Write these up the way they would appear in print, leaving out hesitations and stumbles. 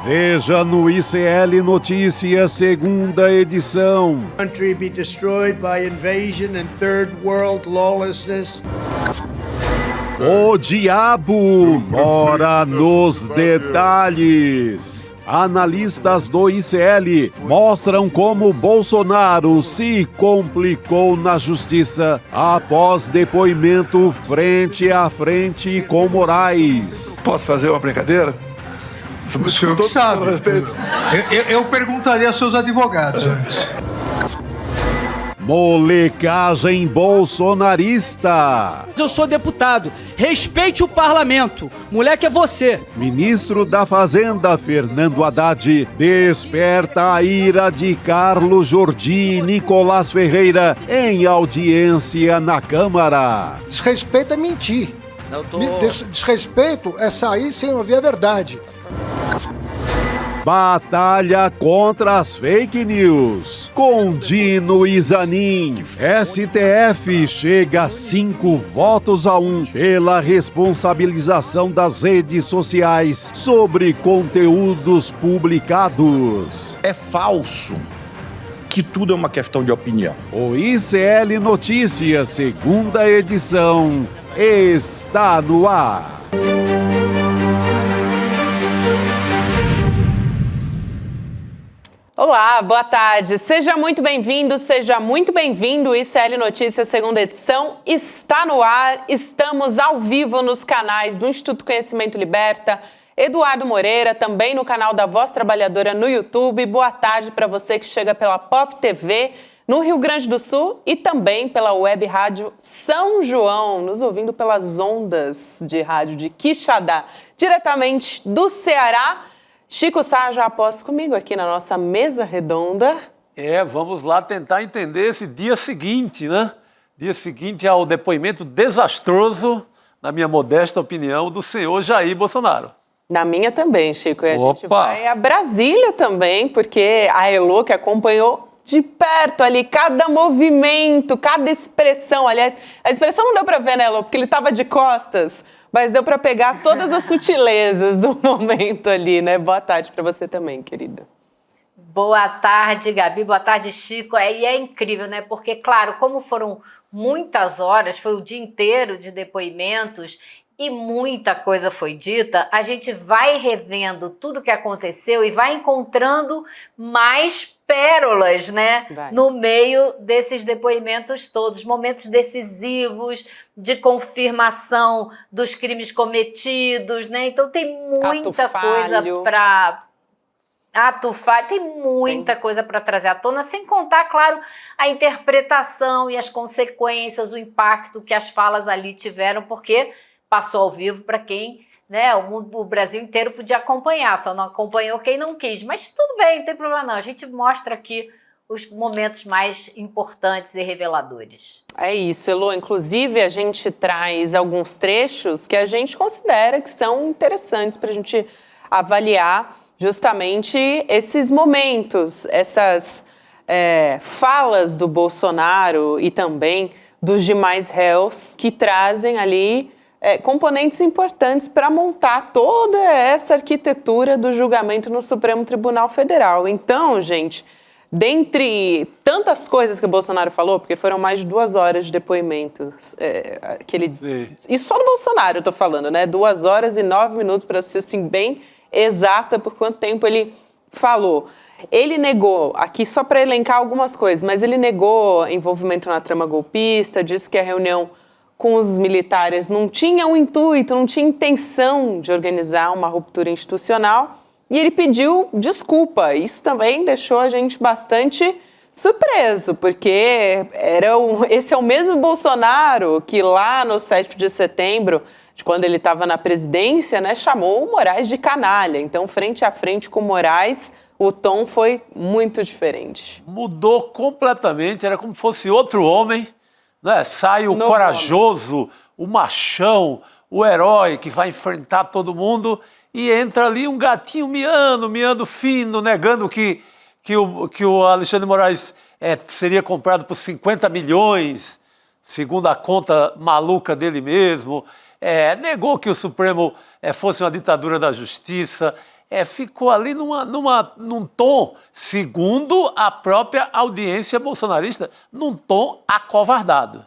Veja no ICL Notícias, segunda edição. Country be destroyed by invasion and third world lawlessness. O diabo mora nos detalhes. Analistas do ICL mostram como Bolsonaro se complicou na justiça após depoimento frente a frente com Moraes. Posso fazer uma brincadeira? O senhor que sabe. Eu perguntaria aos seus advogados antes. Molecagem bolsonarista. Eu sou deputado. Respeite o parlamento. Moleque é você. Ministro da Fazenda, Fernando Haddad, desperta a ira de Carlos Jordi e Nicolás Ferreira em audiência na Câmara. Desrespeito é mentir. Desrespeito é sair sem ouvir a verdade. Batalha contra as fake news. Com Dino e Zanin. STF chega a 5 votos a 1 pela responsabilização das redes sociais sobre conteúdos publicados. É falso que tudo é uma questão de opinião. O ICL Notícias, segunda edição, está no ar. Olá, boa tarde. Seja muito bem-vindo, seja muito bem-vindo. O ICL Notícias, segunda edição, está no ar. Estamos ao vivo nos canais do Instituto Conhecimento Liberta, Eduardo Moreira, também no canal da Voz Trabalhadora no YouTube. Boa tarde para você que chega pela Pop TV no Rio Grande do Sul e também pela Web Rádio São João, nos ouvindo pelas ondas de rádio de Quixadá, diretamente do Ceará. Chico Sá já aposta comigo aqui na nossa mesa redonda. Vamos lá tentar entender esse dia seguinte, né? Dia seguinte ao depoimento desastroso, na minha modesta opinião, do senhor Jair Bolsonaro. Na minha também, Chico. E a gente vai a Brasília também, porque a Elô, que acompanhou de perto ali cada movimento, cada expressão. Aliás, a expressão não deu para ver, né, Elô? Porque ele estava de costas. Mas deu para pegar todas as sutilezas do momento ali, né? Boa tarde para você também, querida. Boa tarde, Gabi. Boa tarde, Chico. E é incrível, né? Porque, claro, como foram muitas horas, foi o dia inteiro de depoimentos e muita coisa foi dita, a gente vai revendo tudo que aconteceu e vai encontrando mais pérolas, né? No meio desses depoimentos todos, momentos decisivos de confirmação dos crimes cometidos, né? Então tem muita coisa para ato falho, tem muita coisa para trazer à tona, sem contar, claro, a interpretação e as consequências, o impacto que as falas ali tiveram, porque passou ao vivo para quem, né, o Brasil inteiro podia acompanhar, só não acompanhou quem não quis. Mas tudo bem, não tem problema não, a gente mostra aqui os momentos mais importantes e reveladores. É isso, Elô. Inclusive, a gente traz alguns trechos que a gente considera que são interessantes para a gente avaliar justamente esses momentos, essas falas do Bolsonaro e também dos demais réus que trazem ali componentes importantes para montar toda essa arquitetura do julgamento no Supremo Tribunal Federal. Então, gente, dentre tantas coisas que o Bolsonaro falou, porque foram mais de 2 horas de depoimentos, isso só do Bolsonaro eu tô falando, né? 2 horas e 9 minutos, para ser assim, bem exata por quanto tempo ele falou. Ele negou, aqui só para elencar algumas coisas, mas ele negou envolvimento na trama golpista, disse que a reunião com os militares não tinha o intuito, não tinha intenção de organizar uma ruptura institucional, e ele pediu desculpa. Isso também deixou a gente bastante surpreso, porque esse é o mesmo Bolsonaro que lá no 7 de setembro, de quando ele estava na presidência, né, chamou o Moraes de canalha. Então, frente a frente com o Moraes, o tom foi muito diferente. Mudou completamente, era como se fosse outro homem, né? Sai o corajoso, o machão, o herói que vai enfrentar todo mundo e entra ali um gatinho miando fino, negando que o Alexandre de Moraes seria comprado por 50 milhões, segundo a conta maluca dele mesmo. Negou que o Supremo fosse uma ditadura da justiça. ficou ali num tom, segundo a própria audiência bolsonarista, num tom acovardado.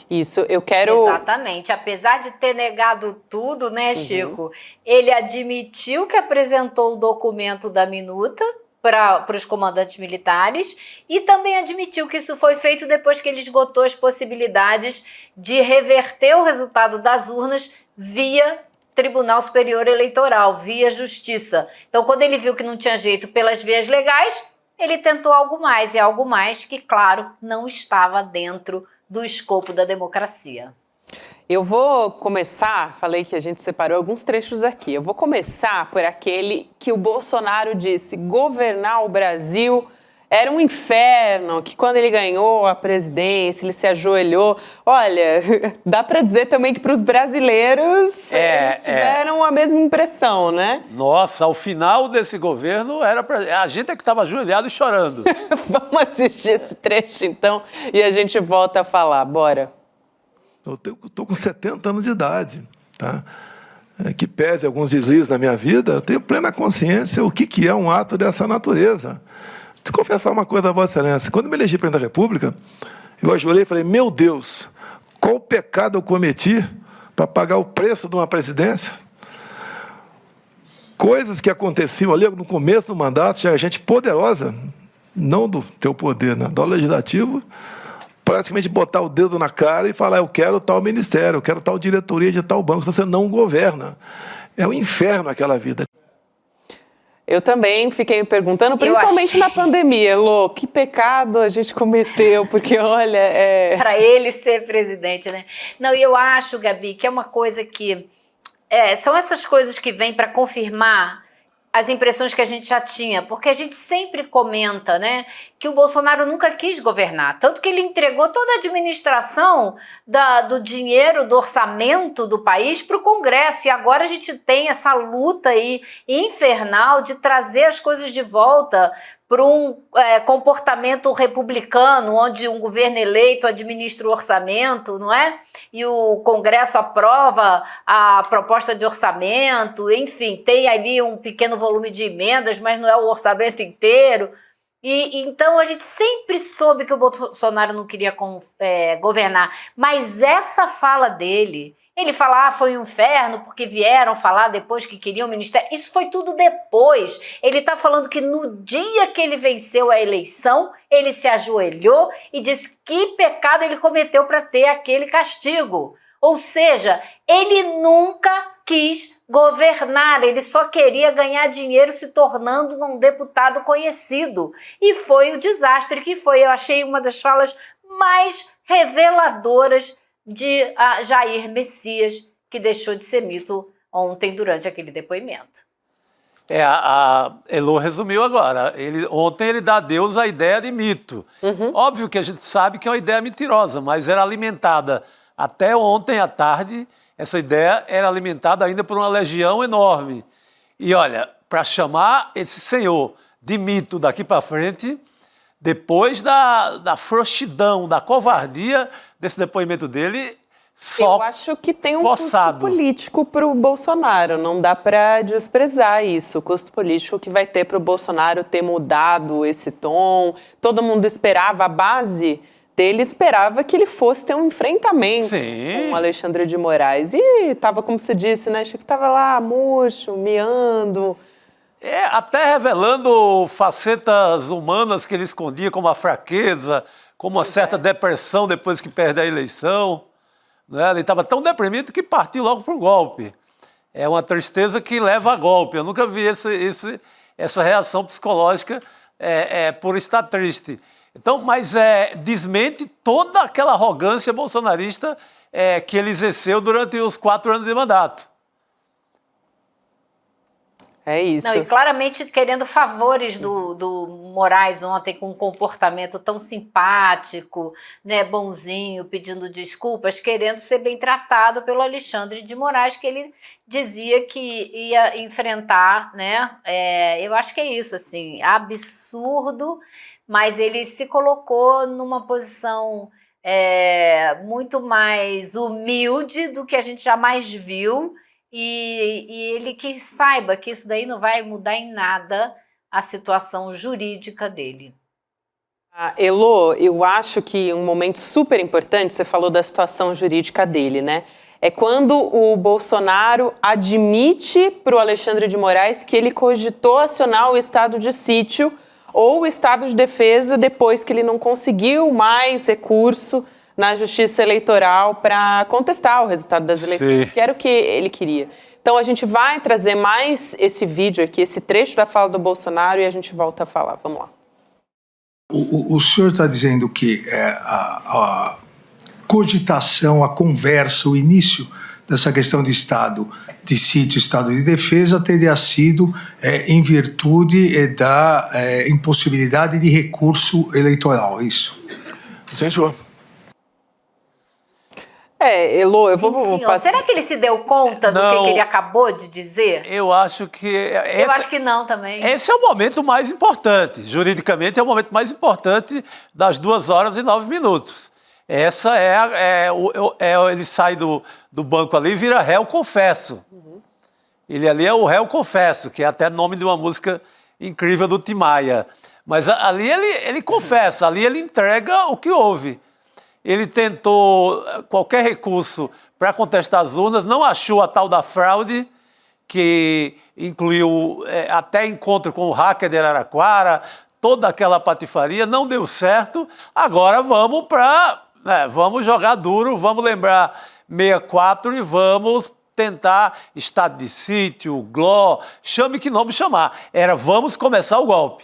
Isso, eu quero... Exatamente. Apesar de ter negado tudo, né, Chico? Ele admitiu que apresentou o documento da minuta para os comandantes militares e também admitiu que isso foi feito depois que ele esgotou as possibilidades de reverter o resultado das urnas via Tribunal Superior Eleitoral, via Justiça. Então, quando ele viu que não tinha jeito pelas vias legais, ele tentou algo mais, e algo mais que, claro, não estava dentro do escopo da democracia. Eu vou começar, falei que a gente separou alguns trechos aqui, eu vou começar por aquele que o Bolsonaro disse: governar o Brasil era um inferno, que quando ele ganhou a presidência, ele se ajoelhou. Olha, dá para dizer também que para os brasileiros eles tiveram a mesma impressão, né? Nossa, ao final desse governo, a gente é que estava ajoelhado e chorando. Vamos assistir esse trecho, então, e a gente volta a falar. Bora. Eu estou com 70 anos de idade, tá? Que pese alguns deslizes na minha vida, eu tenho plena consciência o que é um ato dessa natureza. Vou confessar uma coisa a Vossa Excelência. Quando me elegi presidente da República, eu ajoelhei e falei: meu Deus, qual pecado eu cometi para pagar o preço de uma presidência? Coisas que aconteciam ali no começo do mandato, tinha gente poderosa, não do teu poder, né, do legislativo, praticamente botar o dedo na cara e falar: eu quero tal ministério, eu quero tal diretoria de tal banco. Você não governa. É um inferno aquela vida. Eu também fiquei me perguntando, principalmente na pandemia, Lô, que pecado a gente cometeu, porque olha... Para ele ser presidente, né? Não, e eu acho, Gabi, que é uma coisa que... são essas coisas que vêm para confirmar as impressões que a gente já tinha, porque a gente sempre comenta, né, que o Bolsonaro nunca quis governar, tanto que ele entregou toda a administração do dinheiro, do orçamento do país para o Congresso, e agora a gente tem essa luta aí infernal de trazer as coisas de volta para um comportamento republicano, onde um governo eleito administra o orçamento, não é? E o Congresso aprova a proposta de orçamento, enfim, tem ali um pequeno volume de emendas, mas não é o orçamento inteiro. E então a gente sempre soube que o Bolsonaro não queria governar, mas essa fala dele... Ele fala: foi um inferno porque vieram falar depois que queriam o ministério. Isso foi tudo depois. Ele está falando que no dia que ele venceu a eleição, ele se ajoelhou e disse que pecado ele cometeu para ter aquele castigo. Ou seja, ele nunca quis governar, ele só queria ganhar dinheiro se tornando um deputado conhecido. E foi o desastre que foi. Eu achei uma das falas mais reveladoras de Jair Messias, que deixou de ser mito ontem durante aquele depoimento. A Elô resumiu agora. Ontem ele dá adeus à ideia de mito. Óbvio que a gente sabe que é uma ideia mentirosa, mas era alimentada até ontem à tarde, essa ideia era alimentada ainda por uma legião enorme. E olha, para chamar esse senhor de mito daqui para frente, depois da frouxidão, da covardia desse depoimento dele, eu acho que tem um custo político para o Bolsonaro, não dá para desprezar isso, o custo político que vai ter para o Bolsonaro ter mudado esse tom. Todo mundo esperava, a base dele esperava que ele fosse ter um enfrentamento com o Alexandre de Moraes. E estava, como você disse, né, Chico, estava lá murcho, miando... até revelando facetas humanas que ele escondia, como a fraqueza, como uma certa depressão depois que perde a eleição. Né? Ele estava tão deprimido que partiu logo para o golpe. É uma tristeza que leva a golpe. Eu nunca vi essa reação psicológica por estar triste. Então, mas desmente toda aquela arrogância bolsonarista que ele exerceu durante os 4 anos de mandato. É isso. Não, e claramente querendo favores do Moraes ontem, com um comportamento tão simpático, né, bonzinho, pedindo desculpas, querendo ser bem tratado pelo Alexandre de Moraes, que ele dizia que ia enfrentar, né? Eu acho que é isso, assim, absurdo, mas ele se colocou numa posição muito mais humilde do que a gente jamais viu. e ele que saiba que isso daí não vai mudar em nada a situação jurídica dele. Elô, eu acho que um momento super importante, você falou da situação jurídica dele, né? É quando o Bolsonaro admite para o Alexandre de Moraes que ele cogitou acionar o estado de sítio ou o estado de defesa depois que ele não conseguiu mais recurso na Justiça Eleitoral para contestar o resultado das eleições, que era o que ele queria. Então a gente vai trazer mais esse vídeo aqui, esse trecho da fala do Bolsonaro, e a gente volta a falar. Vamos lá. O senhor está dizendo que a cogitação, a conversa, o início dessa questão de estado de sítio, estado de defesa, teria sido em virtude da impossibilidade de recurso eleitoral, isso? Sim, senhor. Elô, eu vou passar. Será que ele se deu conta do que ele acabou de dizer? Eu acho que... Eu acho que não também. Esse é o momento mais importante. Juridicamente é o momento mais importante das 2 horas e 9 minutos. Essa ele sai do banco ali e vira réu confesso. Ele ali é o réu confesso, que é até nome de uma música incrível do Tim Maia. Mas ali ele confessa, ali ele entrega o que houve. Ele tentou qualquer recurso para contestar as urnas, não achou a tal da fraude, que incluiu até encontro com o hacker de Araraquara, toda aquela patifaria, não deu certo. Agora vamos jogar duro, vamos lembrar 64 e vamos tentar estado de sítio, GLO, chame que nome chamar. Vamos começar o golpe.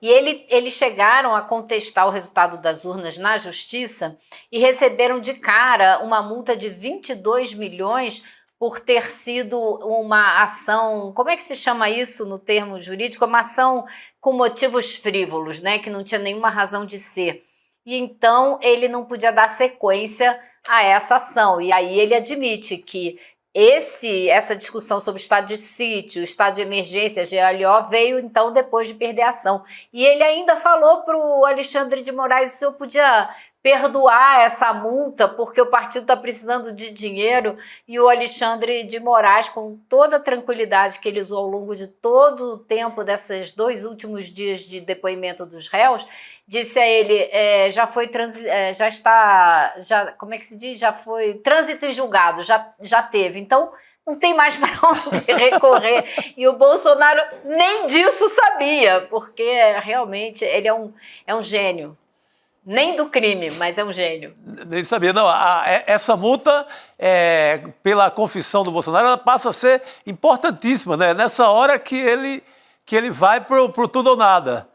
E eles chegaram a contestar o resultado das urnas na Justiça e receberam de cara uma multa de 22 milhões por ter sido uma ação, como é que se chama isso no termo jurídico? Uma ação com motivos frívolos, né? Que não tinha nenhuma razão de ser. E então ele não podia dar sequência a essa ação. E aí ele admite que essa discussão sobre estado de sítio, estado de emergência, GLO, veio então depois de perder a ação. E ele ainda falou para o Alexandre de Moraes: o senhor podia perdoar essa multa porque o partido está precisando de dinheiro. E o Alexandre de Moraes, com toda a tranquilidade que ele usou ao longo de todo o tempo desses 2 últimos dias de depoimento dos réus, disse a ele, como é que se diz? Já foi trânsito em julgado, já teve. Então, não tem mais para onde recorrer. E o Bolsonaro nem disso sabia, porque realmente ele é um gênio. Nem do crime, mas é um gênio. Nem sabia. Não, essa multa, pela confissão do Bolsonaro, ela passa a ser importantíssima, né? Nessa hora que ele vai pro tudo ou nada.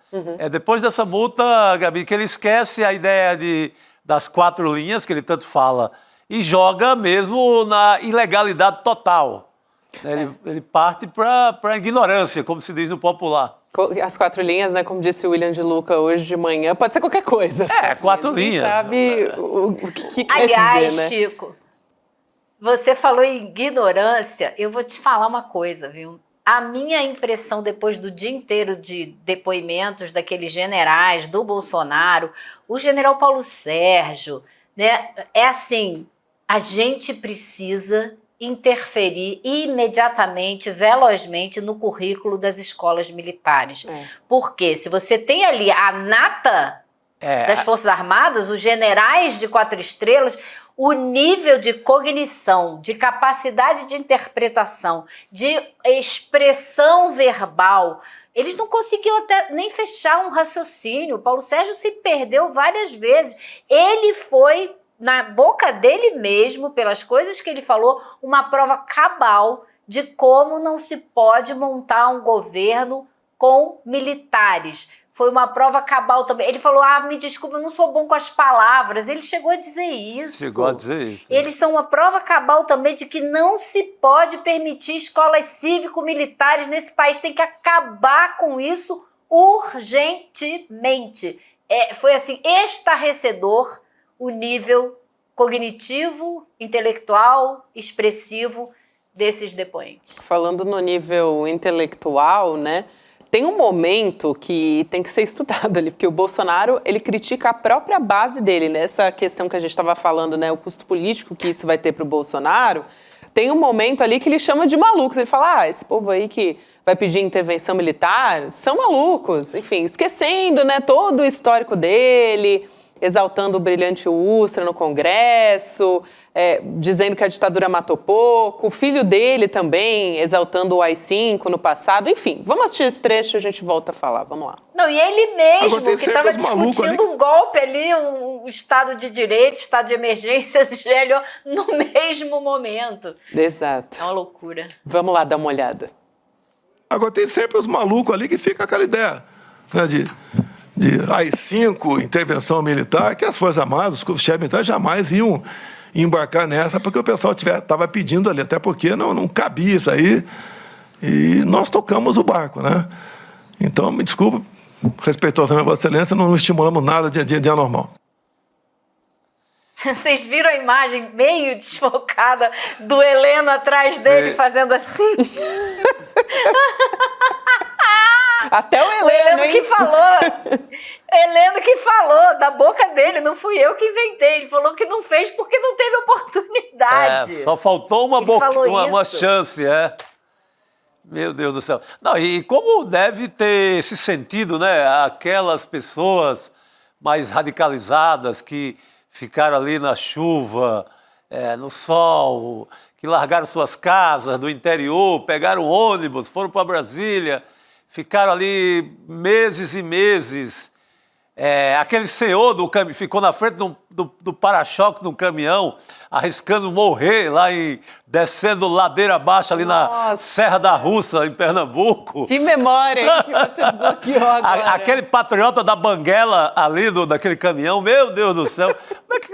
Depois dessa multa, Gabi, que ele esquece a ideia das 4 linhas, que ele tanto fala, e joga mesmo na ilegalidade total. Ele parte para a ignorância, como se diz no popular. As 4 linhas, né? Como disse o William de Luca hoje de manhã, pode ser qualquer coisa. 4 linhas. Sabe o que quer Aliás, dizer, né? Chico, você falou em ignorância, eu vou te falar uma coisa, viu? A minha impressão depois do dia inteiro de depoimentos daqueles generais, do Bolsonaro, o general Paulo Sérgio, né? É assim, a gente precisa interferir imediatamente, velozmente, no currículo das escolas militares. Porque se você tem ali a nata das Forças Armadas, os generais de 4 estrelas, o nível de cognição, de capacidade de interpretação, de expressão verbal, eles não conseguiam até nem fechar um raciocínio. O Paulo Sérgio se perdeu várias vezes. Ele foi, na boca dele mesmo, pelas coisas que ele falou, uma prova cabal de como não se pode montar um governo com militares. Foi uma prova cabal também. Ele falou, me desculpa, eu não sou bom com as palavras. Ele chegou a dizer isso. Chegou a dizer isso. Eles são uma prova cabal também de que não se pode permitir escolas cívico-militares nesse país. Tem que acabar com isso urgentemente. Foi assim, estarrecedor o nível cognitivo, intelectual, expressivo desses depoentes. Falando no nível intelectual, né? Tem um momento que tem que ser estudado ali, porque o Bolsonaro, ele critica a própria base dele, né? Essa questão que a gente estava falando, né? O custo político que isso vai ter para o Bolsonaro. tem um momento ali que ele chama de malucos. Ele fala, esse povo aí que vai pedir intervenção militar são malucos. Enfim, esquecendo, né, todo o histórico dele, exaltando o brilhante Ustra no Congresso, dizendo que a ditadura matou pouco, o filho dele também exaltando o AI-5 no passado. Enfim, vamos assistir esse trecho e a gente volta a falar. Vamos lá. Não, e ele mesmo, que estava discutindo ali. um golpe ali, um Estado de Direito, Estado de Emergência, GLO, no mesmo momento. Exato. É uma loucura. Vamos lá dar uma olhada. Agora tem sempre os malucos ali que ficam aquela ideia, né, de AI-5, intervenção militar, que as Forças Armadas, os chefes militares jamais iam embarcar nessa, porque o pessoal estava pedindo ali, até porque não cabia isso aí, e nós tocamos o barco, né? Então, me desculpa, respeitosamente, Vossa Excelência, não estimulamos nada de anormal. Vocês viram a imagem meio desfocada do Heleno atrás dele fazendo assim? Até o Heleno, que falou. Heleno que falou, da boca dele, não fui eu que inventei. Ele falou que não fez porque não teve oportunidade. Só faltou uma chance, Meu Deus do céu. Não, e como deve ter se sentido, né, aquelas pessoas mais radicalizadas que ficaram ali na chuva, no sol, que largaram suas casas do interior, pegaram ônibus, foram para Brasília, ficaram ali meses e meses. Aquele senhor do caminhão ficou na frente do para-choque do caminhão, arriscando morrer lá descendo ladeira abaixo ali na Serra da Russa, em Pernambuco. Que memória que você desbloqueou agora. Aquele patriota da banguela ali daquele caminhão, meu Deus do céu. Como é que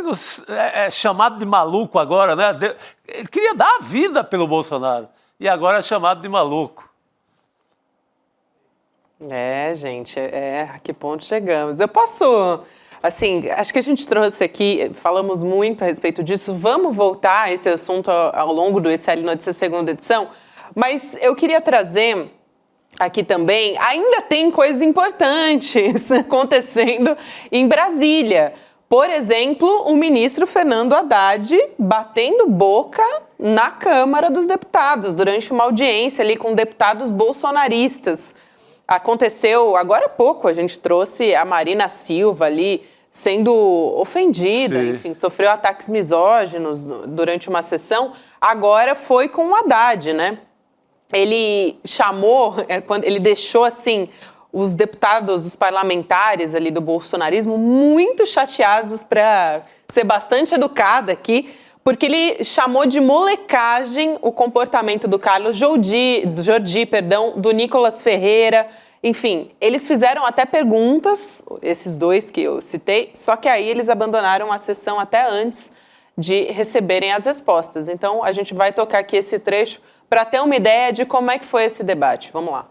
é chamado de maluco agora, né? Ele queria dar a vida pelo Bolsonaro e agora é chamado de maluco. Gente, a que ponto chegamos? Eu posso, assim, acho que a gente trouxe aqui, falamos muito a respeito disso, vamos voltar a esse assunto ao longo do ECL Notícias segunda edição, mas eu queria trazer aqui também, ainda tem coisas importantes acontecendo em Brasília. Por exemplo, o ministro Fernando Haddad batendo boca na Câmara dos Deputados, durante uma audiência ali com deputados bolsonaristas. Aconteceu agora há pouco, a gente trouxe a Marina Silva ali sendo ofendida, enfim, sofreu ataques misóginos durante uma sessão. Agora foi com o Haddad, né? Ele chamou, quando ele deixou assim os deputados, os parlamentares ali do bolsonarismo muito chateados, para ser bastante educada aqui, porque ele chamou de molecagem o comportamento do Carlos Jordi, do Nicolas Ferreira. Enfim, eles fizeram até perguntas, esses dois que eu citei, só que aí eles abandonaram a sessão até antes de receberem as respostas. Então, a gente vai tocar aqui esse trecho para ter uma ideia de como é que foi esse debate. Vamos lá.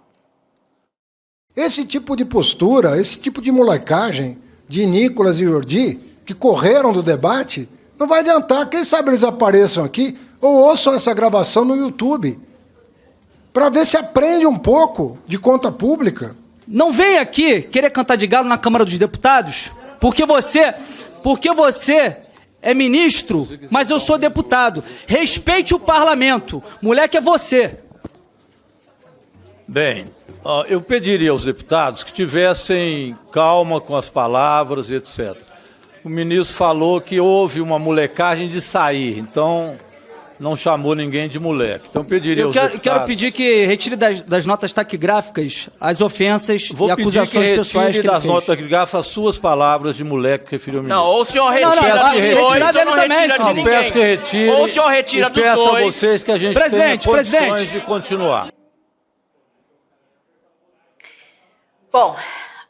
Esse tipo de postura, esse tipo de molecagem de Nicolas e Jordi, que correram do debate, não vai adiantar. Quem sabe eles apareçam aqui ou ouçam essa gravação no YouTube, para ver se aprende um pouco de conta pública. Não vem aqui querer cantar de galo na Câmara dos Deputados, porque você é ministro, mas eu sou deputado. Respeite o parlamento. Moleque é você. Bem, eu pediria aos deputados que tivessem calma com as palavras e etc. O ministro falou que houve uma molecagem de sair, então não chamou ninguém de moleque. Então pediria aos deputados... Quero pedir que retire das notas taquigráficas as ofensas e acusações pessoais que ele fez. das notas taquigráficas as suas palavras de moleque que referiu ao ministro. Não, ou o senhor retira dos dois, ou não retira de ninguém. Peço que retire. Ou o senhor retira dos dois. Peço a vocês que a gente tenha condições de continuar. Bom,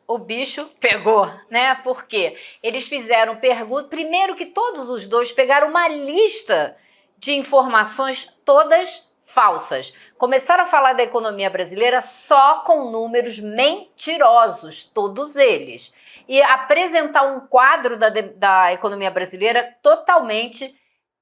o bicho pegou, né? Porque eles fizeram pergunta. Primeiro que todos os dois pegaram uma lista de informações todas falsas. Começaram a falar da economia brasileira só com números mentirosos, todos eles. E apresentar um quadro da economia brasileira totalmente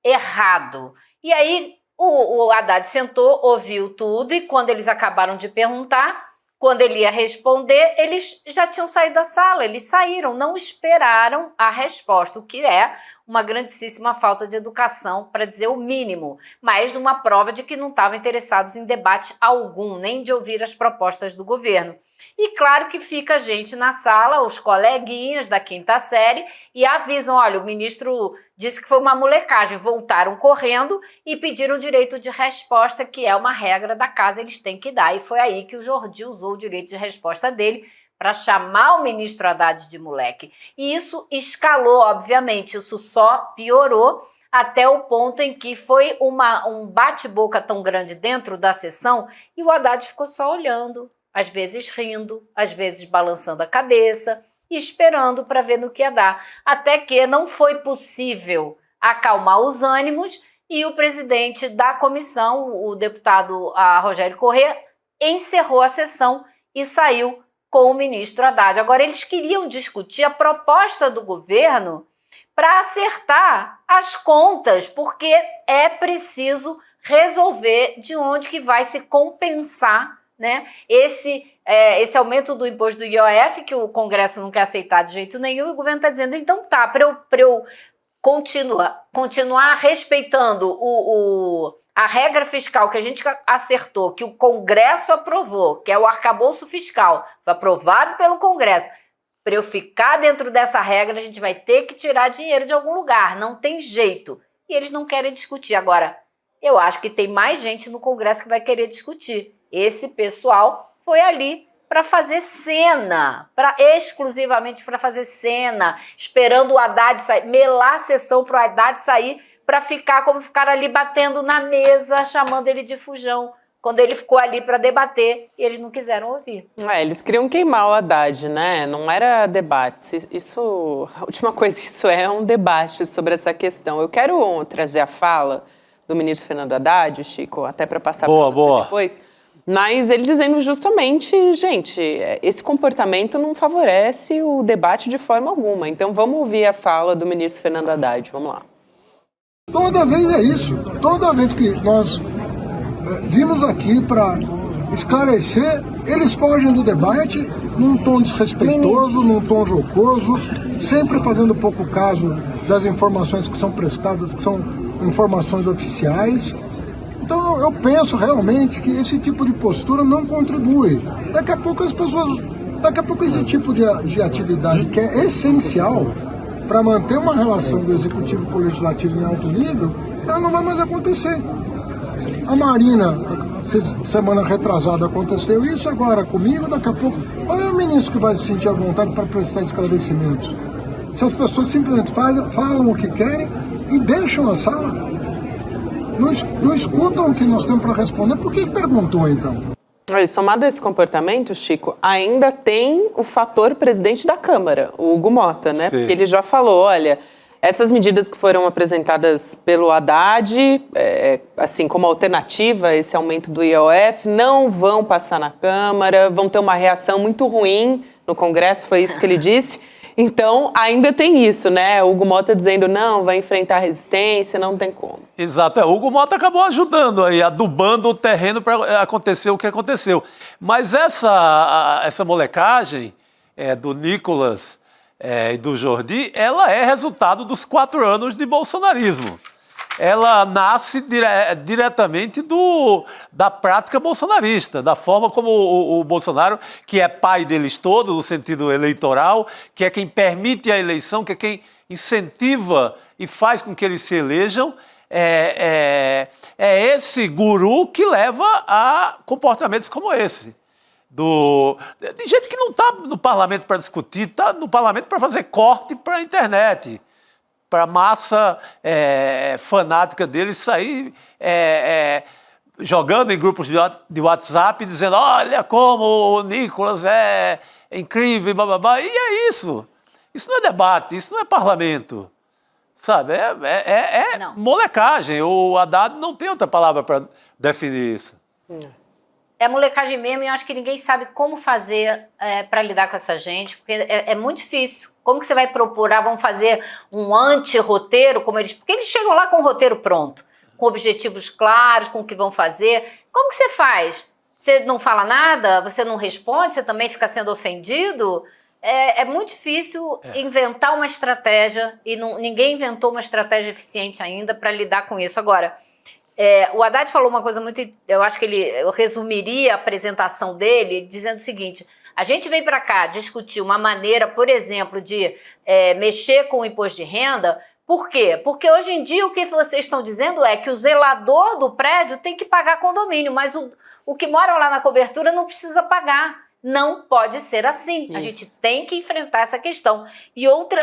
errado. E aí o Haddad sentou, ouviu tudo e quando eles acabaram de perguntar, Quando ele ia responder, eles já tinham saído da sala, eles saíram, não esperaram a resposta, o que é uma grandíssima falta de educação, para dizer o mínimo, mas uma prova de que não estavam interessados em debate algum, nem de ouvir as propostas do governo. E claro que fica a gente na sala, os coleguinhas da quinta série, e avisam, olha, o ministro disse que foi uma molecagem, voltaram correndo e pediram o direito de resposta, que é uma regra da casa, eles têm que dar. E foi aí que o Jordi usou o direito de resposta dele para chamar o ministro Haddad de moleque. E isso escalou, obviamente, isso só piorou até o ponto em que foi um bate-boca tão grande dentro da sessão e o Haddad ficou só olhando, às vezes rindo, às vezes balançando a cabeça e esperando para ver no que ia dar. Até que não foi possível acalmar os ânimos e o presidente da comissão, o deputado Rogério Corrêa, encerrou a sessão e saiu com o ministro Haddad. Agora, eles queriam discutir a proposta do governo para acertar as contas, porque é preciso resolver de onde que vai se compensar, né, esse aumento do imposto do IOF, que o Congresso não quer aceitar de jeito nenhum, e o governo está dizendo, então tá, para eu continuar respeitando a regra fiscal que a gente acertou, que o Congresso aprovou, que é o arcabouço fiscal, foi aprovado pelo Congresso, para eu ficar dentro dessa regra, a gente vai ter que tirar dinheiro de algum lugar, não tem jeito. E eles não querem discutir. Agora, eu acho que tem mais gente no Congresso que vai querer discutir. Esse pessoal foi ali para fazer cena, exclusivamente para fazer cena, esperando o Haddad sair, melar a sessão para o Haddad sair, para ficar como ficaram ali batendo na mesa, chamando ele de fujão, quando ele ficou ali para debater e eles não quiseram ouvir. Eles queriam queimar o Haddad, né? Não era debate. Isso, a última coisa, isso é um debate sobre essa questão. Eu quero trazer a fala do ministro Fernando Haddad, Chico, até para passar para você depois. Mas ele dizendo justamente, gente, esse comportamento não favorece o debate de forma alguma. Então vamos ouvir a fala do ministro Fernando Haddad. Vamos lá. Toda vez é isso. Toda vez que nós vimos aqui para esclarecer, eles fogem do debate num tom desrespeitoso, num tom jocoso, sempre fazendo pouco caso das informações que são prestadas, que são informações oficiais. Então eu penso realmente que esse tipo de postura não contribui. Daqui a pouco esse tipo de atividade que é essencial para manter uma relação do executivo com o legislativo em alto nível, ela não vai mais acontecer. A Marina, semana retrasada aconteceu isso, agora comigo, daqui a pouco, olha o ministro que vai se sentir à vontade para prestar esclarecimentos. Se as pessoas simplesmente falam o que querem e deixam a sala, não escutam o que nós temos para responder, por que perguntou então? Somado a esse comportamento, Chico, ainda tem o fator presidente da Câmara, o Hugo Mota, né? Sim. Porque ele já falou, olha, essas medidas que foram apresentadas pelo Haddad, assim como alternativa a esse aumento do IOF, não vão passar na Câmara, vão ter uma reação muito ruim no Congresso, foi isso que ele disse. Então, ainda tem isso, né? O Hugo Mota dizendo, não, vai enfrentar resistência, não tem como. Exato. O Hugo Mota acabou ajudando aí, adubando o terreno para acontecer o que aconteceu. Mas essa molecagem do Nicolas e do Jordi, ela é resultado dos 4 anos de bolsonarismo. Ela nasce diretamente da prática bolsonarista, da forma como o Bolsonaro, que é pai deles todos, no sentido eleitoral, que é quem permite a eleição, que é quem incentiva e faz com que eles se elejam, é esse guru que leva a comportamentos como esse. De gente que não está no parlamento para discutir, está no parlamento para fazer corte para a internet, para a massa fanática deles sair jogando em grupos de WhatsApp, dizendo, olha como o Nicolas é incrível, bababá. E é isso. Isso não é debate, isso não é parlamento. Sabe? É molecagem. O Haddad não tem outra palavra para definir isso. É molecagem mesmo e eu acho que ninguém sabe como fazer para lidar com essa gente, porque é muito difícil. Como que você vai propor, vão fazer um anti-roteiro, porque eles chegam lá com o roteiro pronto, com objetivos claros, com o que vão fazer. Como que você faz? Você não fala nada, você não responde, você também fica sendo ofendido. É muito difícil inventar uma estratégia, e ninguém inventou uma estratégia eficiente ainda para lidar com isso. Agora, o Haddad falou uma coisa muito... Eu acho que eu resumiria a apresentação dele dizendo o seguinte: a gente vem para cá discutir uma maneira, por exemplo, de mexer com o imposto de renda. Por quê? Porque hoje em dia o que vocês estão dizendo é que o zelador do prédio tem que pagar condomínio, mas o que mora lá na cobertura não precisa pagar. Não pode ser assim. Isso. A gente tem que enfrentar essa questão. E outra,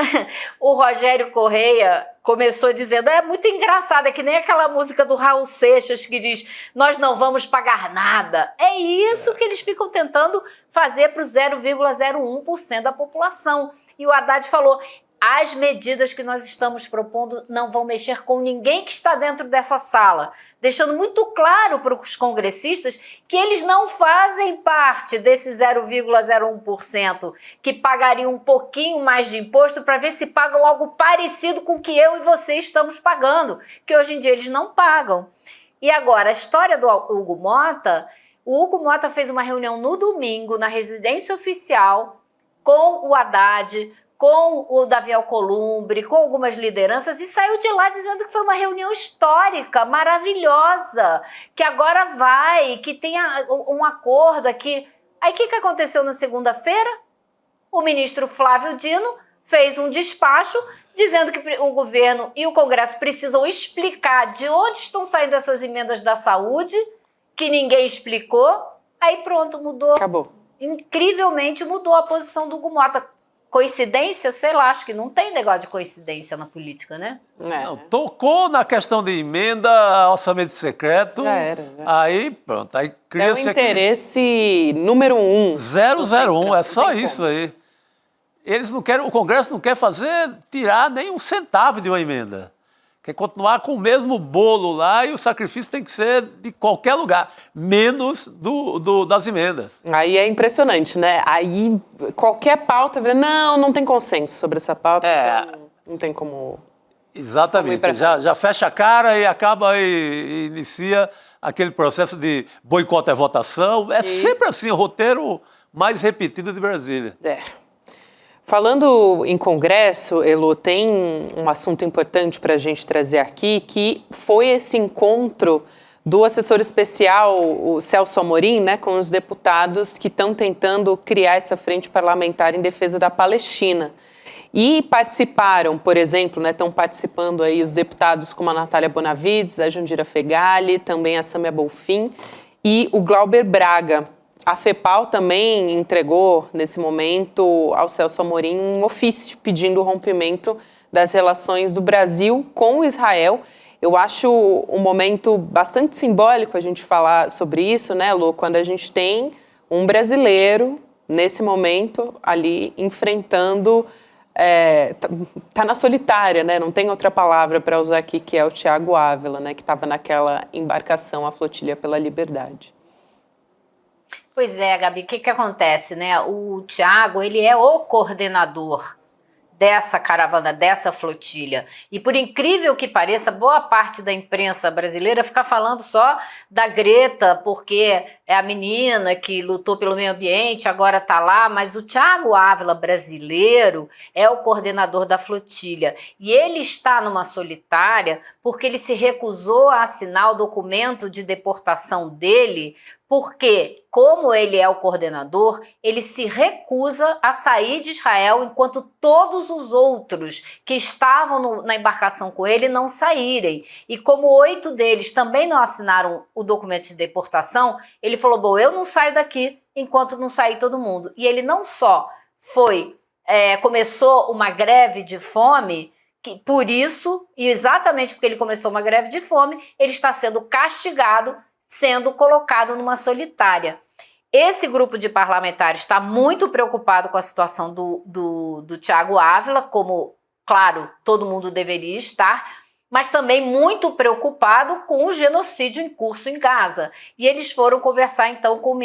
o Rogério Correia começou dizendo, é muito engraçado, é que nem aquela música do Raul Seixas que diz, nós não vamos pagar nada. É isso que eles ficam tentando fazer para o 0,01% da população. E o Haddad falou, as medidas que nós estamos propondo não vão mexer com ninguém que está dentro dessa sala, deixando muito claro para os congressistas que eles não fazem parte desse 0,01%, que pagariam um pouquinho mais de imposto para ver se pagam algo parecido com o que eu e você estamos pagando, que hoje em dia eles não pagam. E agora, a história do Hugo Mota, o Hugo Mota fez uma reunião no domingo, na residência oficial, com o Haddad, com o Davi Alcolumbre, com algumas lideranças, e saiu de lá dizendo que foi uma reunião histórica, maravilhosa, que agora vai, que tem um acordo aqui. Aí o que aconteceu na segunda-feira? O ministro Flávio Dino fez um despacho dizendo que o governo e o Congresso precisam explicar de onde estão saindo essas emendas da saúde, que ninguém explicou. Aí pronto, mudou. Acabou. Incrivelmente mudou a posição do Hugo Mota. Coincidência? Sei lá, acho que não tem negócio de coincidência na política, né? Não, tocou na questão de emenda, orçamento secreto. Já era. Aí, pronto. Aí cria o interesse número 1. 001, é só isso aí. Eles não querem, o Congresso não quer tirar nem um centavo de uma emenda. Quer continuar com o mesmo bolo lá e o sacrifício tem que ser de qualquer lugar, menos das emendas. Aí é impressionante, né? Aí qualquer pauta, não tem consenso sobre essa pauta, então não tem como... Exatamente, já fecha a cara e acaba e inicia aquele processo de boicote à votação. É sempre assim, o roteiro mais repetido de Brasília. Falando em Congresso, Elo, tem um assunto importante para a gente trazer aqui, que foi esse encontro do assessor especial, o Celso Amorim, né, com os deputados que estão tentando criar essa frente parlamentar em defesa da Palestina. E participaram, por exemplo, estão participando aí os deputados como a Natália Bonavides, a Jandira Fegali, também a Sâmia Bonfim e o Glauber Braga. A FEPAL também entregou, nesse momento, ao Celso Amorim um ofício pedindo o rompimento das relações do Brasil com Israel. Eu acho um momento bastante simbólico a gente falar sobre isso, né, Lu? Quando a gente tem um brasileiro, nesse momento, ali enfrentando... tá na solitária, né? Não tem outra palavra para usar aqui, que é o Thiago Ávila, né? Que estava naquela embarcação, a Flotilha pela Liberdade. Pois é, Gabi, o que acontece, né? O Thiago, ele é o coordenador dessa caravana, dessa flotilha. E por incrível que pareça, boa parte da imprensa brasileira fica falando só da Greta, porque é a menina que lutou pelo meio ambiente, agora está lá, mas o Thiago Ávila brasileiro é o coordenador da flotilha. E ele está numa solitária porque ele se recusou a assinar o documento de deportação dele, porque, como ele é o coordenador, ele se recusa a sair de Israel enquanto todos os outros que estavam na embarcação com ele não saírem. E como 8 deles também não assinaram o documento de deportação, ele falou, bom, eu não saio daqui enquanto não sair todo mundo. E ele não só começou uma greve de fome, que por isso, e exatamente porque ele começou uma greve de fome, ele está sendo castigado, sendo colocado numa solitária. Esse grupo de parlamentares está muito preocupado com a situação do Thiago Ávila, como, claro, todo mundo deveria estar, mas também muito preocupado com o genocídio em curso em Gaza. E eles foram conversar, então, com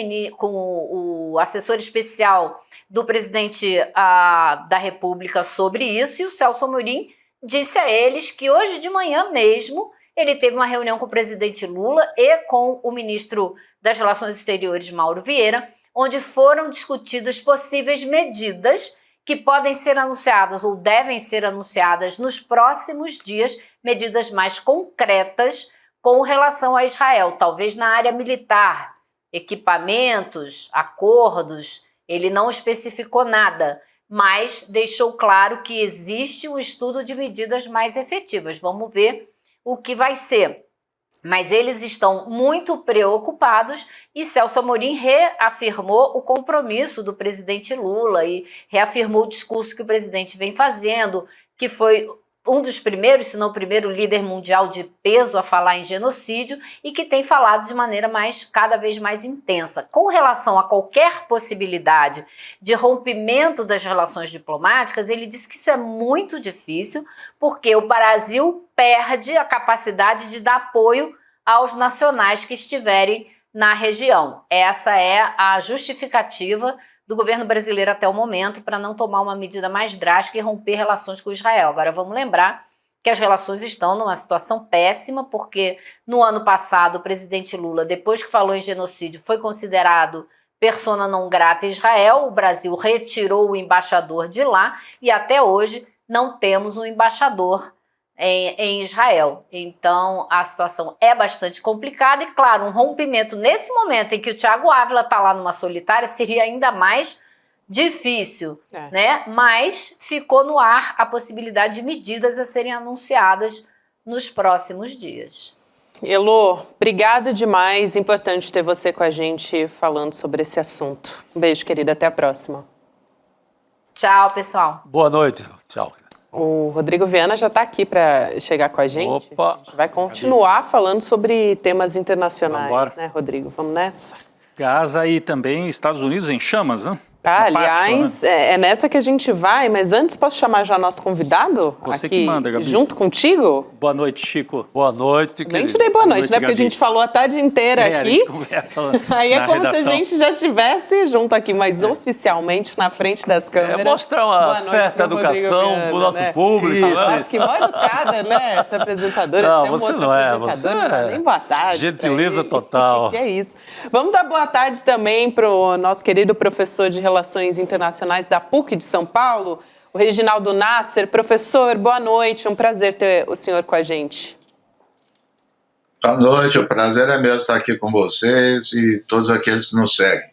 o assessor especial do presidente da República sobre isso, e o Celso Amorim disse a eles que hoje de manhã mesmo ele teve uma reunião com o presidente Lula e com o ministro das Relações Exteriores, Mauro Vieira, onde foram discutidas possíveis medidas que podem ser anunciadas ou devem ser anunciadas nos próximos dias, medidas mais concretas com relação a Israel, talvez na área militar, equipamentos, acordos. Ele não especificou nada, mas deixou claro que existe um estudo de medidas mais efetivas. Vamos ver o que vai ser. Mas eles estão muito preocupados e Celso Amorim reafirmou o compromisso do presidente Lula e reafirmou o discurso que o presidente vem fazendo, que foi um dos primeiros, se não o primeiro líder mundial de peso a falar em genocídio e que tem falado de maneira cada vez mais intensa. Com relação a qualquer possibilidade de rompimento das relações diplomáticas, ele disse que isso é muito difícil porque o Brasil perde a capacidade de dar apoio aos nacionais que estiverem na região. Essa é a justificativa do governo brasileiro até o momento para não tomar uma medida mais drástica e romper relações com Israel. Agora vamos lembrar que as relações estão numa situação péssima, porque no ano passado o presidente Lula, depois que falou em genocídio, foi considerado persona não grata em Israel, o Brasil retirou o embaixador de lá e até hoje não temos um embaixador em Israel. Então a situação é bastante complicada e, claro, um rompimento nesse momento em que o Thiago Ávila está lá numa solitária seria ainda mais difícil, né? Mas ficou no ar a possibilidade de medidas a serem anunciadas nos próximos dias. Elô, obrigada demais. Importante ter você com a gente falando sobre esse assunto. Um beijo, querida. Até a próxima. Tchau, pessoal. Boa noite. Tchau. O Rodrigo Viana já está aqui para chegar com a gente. Opa. A gente vai continuar falando sobre temas internacionais, né, Rodrigo? Vamos nessa? Gaza e também Estados Unidos em chamas, né? Aliás, é nessa que a gente vai, mas antes posso chamar já nosso convidado? Você aqui, que manda, Gabi. Junto contigo? Boa noite, Chico. Boa noite, querido. Nem te dei boa noite, né? Porque Gabi. a gente falou a tarde inteira aqui. A gente conversa Aí é na como redação. se a gente já estivesse junto aqui, mas oficialmente na frente das câmeras. Mostrar uma certa educação para o nosso público. Nossa, que mal educada, né? Essa apresentadora. Não, Tem um você outro não é. apresentador, Você não dá nem boa tarde. Gentileza total. Que é isso. Vamos dar boa tarde também para o nosso querido professor de Relações Internacionais da PUC de São Paulo, o Reginaldo Nasser. Professor, boa noite. Um prazer ter o senhor com a gente. Boa noite. O prazer é meu estar aqui com vocês e todos aqueles que nos seguem.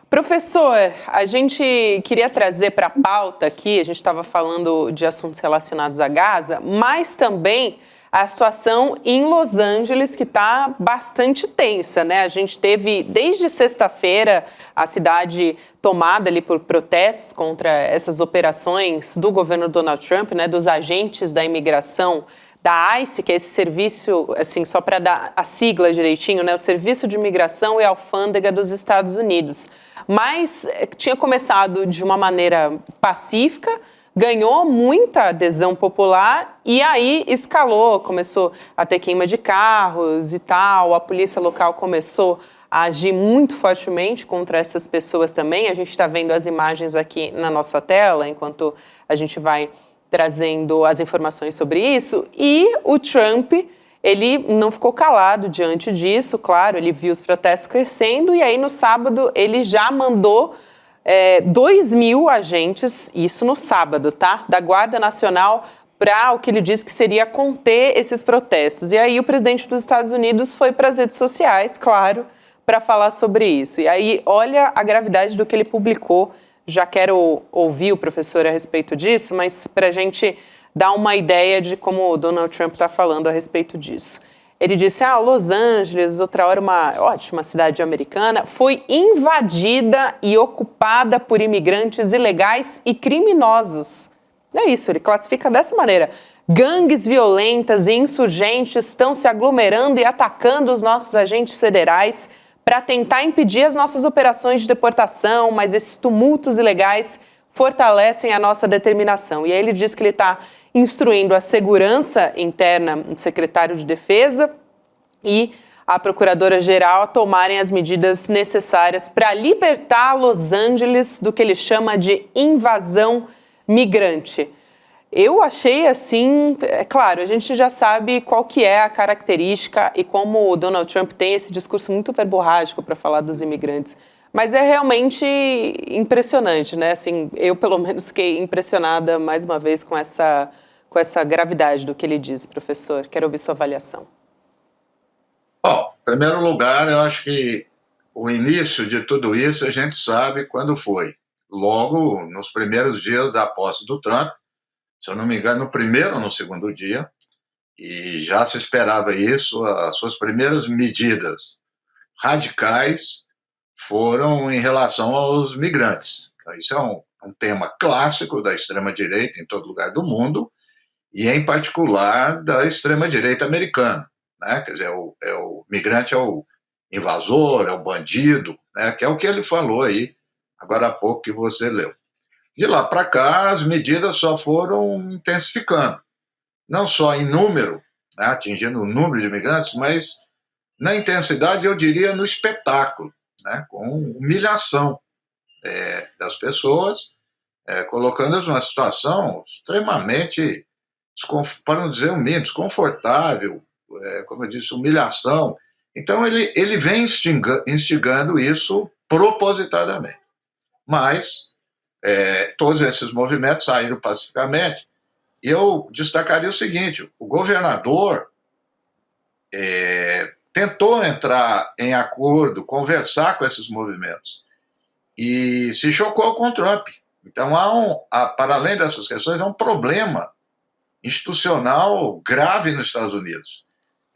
Professor, a gente queria trazer para a pauta aqui, a gente estava falando de assuntos relacionados a Gaza, mas também a situação em Los Angeles, que está bastante tensa, né? A gente teve, desde sexta-feira, a cidade tomada ali por protestos contra essas operações do governo Donald Trump, né? Dos agentes da imigração da ICE, que é esse serviço, assim, só para dar a sigla direitinho, né? O Serviço de Imigração e Alfândega dos Estados Unidos. Mas tinha começado de uma maneira pacífica, ganhou muita adesão popular e aí escalou, começou a ter queima de carros e tal, a polícia local começou a agir muito fortemente contra essas pessoas também. A gente está vendo as imagens aqui na nossa tela, enquanto a gente vai trazendo as informações sobre isso. E o Trump, ele não ficou calado diante disso, claro, ele viu os protestos crescendo e aí no sábado ele já mandou 2.000 agentes, isso no sábado, tá? Da Guarda Nacional para o que ele disse que seria conter esses protestos. E aí o presidente dos Estados Unidos foi para as redes sociais, claro, para falar sobre isso. E aí, olha a gravidade do que ele publicou. Já quero ouvir o professor a respeito disso, mas para a gente dar uma ideia de como o Donald Trump está falando a respeito disso. Ele disse, Los Angeles, outra hora uma ótima cidade americana, foi invadida e ocupada por imigrantes ilegais e criminosos. É isso, ele classifica dessa maneira. Gangues violentas e insurgentes estão se aglomerando e atacando os nossos agentes federais para tentar impedir as nossas operações de deportação, mas esses tumultos ilegais fortalecem a nossa determinação. E aí ele diz que ele está instruindo a segurança interna do secretário de Defesa e a procuradora-geral a tomarem as medidas necessárias para libertar Los Angeles do que ele chama de invasão migrante. Eu achei assim, é claro, a gente já sabe qual que é a característica e como o Donald Trump tem esse discurso muito verborrágico para falar dos imigrantes. Mas é realmente impressionante, né? Assim, eu, pelo menos, fiquei impressionada, mais uma vez, com essa gravidade do que ele diz, professor. Quero ouvir sua avaliação. Bom, em primeiro lugar, eu acho que o início de tudo isso a gente sabe quando foi. Logo, nos primeiros dias da posse do Trump, se eu não me engano, no primeiro ou no segundo dia, e já se esperava isso, as suas primeiras medidas radicais foram em relação aos migrantes. Então, isso é um tema clássico da extrema-direita em todo lugar do mundo, e em particular da extrema-direita americana, né? Quer dizer, o migrante é o invasor, é o bandido, né? Que é o que ele falou aí, agora há pouco que você leu. De lá para cá, as medidas só foram intensificando, não só em número, né, atingindo o número de imigrantes, mas na intensidade, eu diria, no espetáculo, né, com humilhação das pessoas, colocando-as numa situação extremamente, para não dizer o mínimo, desconfortável, como eu disse, humilhação. Então, ele vem instigando isso propositadamente. Mas todos esses movimentos saíram pacificamente. E eu destacaria o seguinte: o governador tentou entrar em acordo, conversar com esses movimentos, e se chocou com o Trump. Então, para além dessas questões, há um problema institucional grave nos Estados Unidos,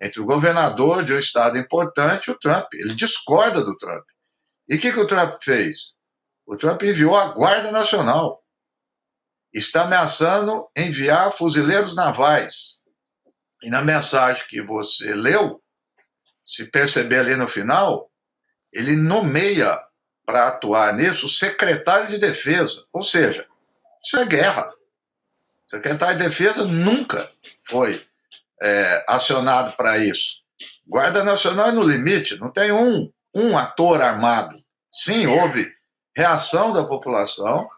entre o governador de um estado importante e o Trump. Ele discorda do Trump. E o que o Trump fez? O Trump enviou a Guarda Nacional. Está ameaçando enviar fuzileiros navais. E na mensagem que você leu, se perceber ali no final, ele nomeia para atuar nisso o secretário de Defesa. Ou seja, isso é guerra. O secretário de Defesa nunca foi acionado para isso. Guarda Nacional é no limite, não tem um ator armado. Sim, houve reação da população,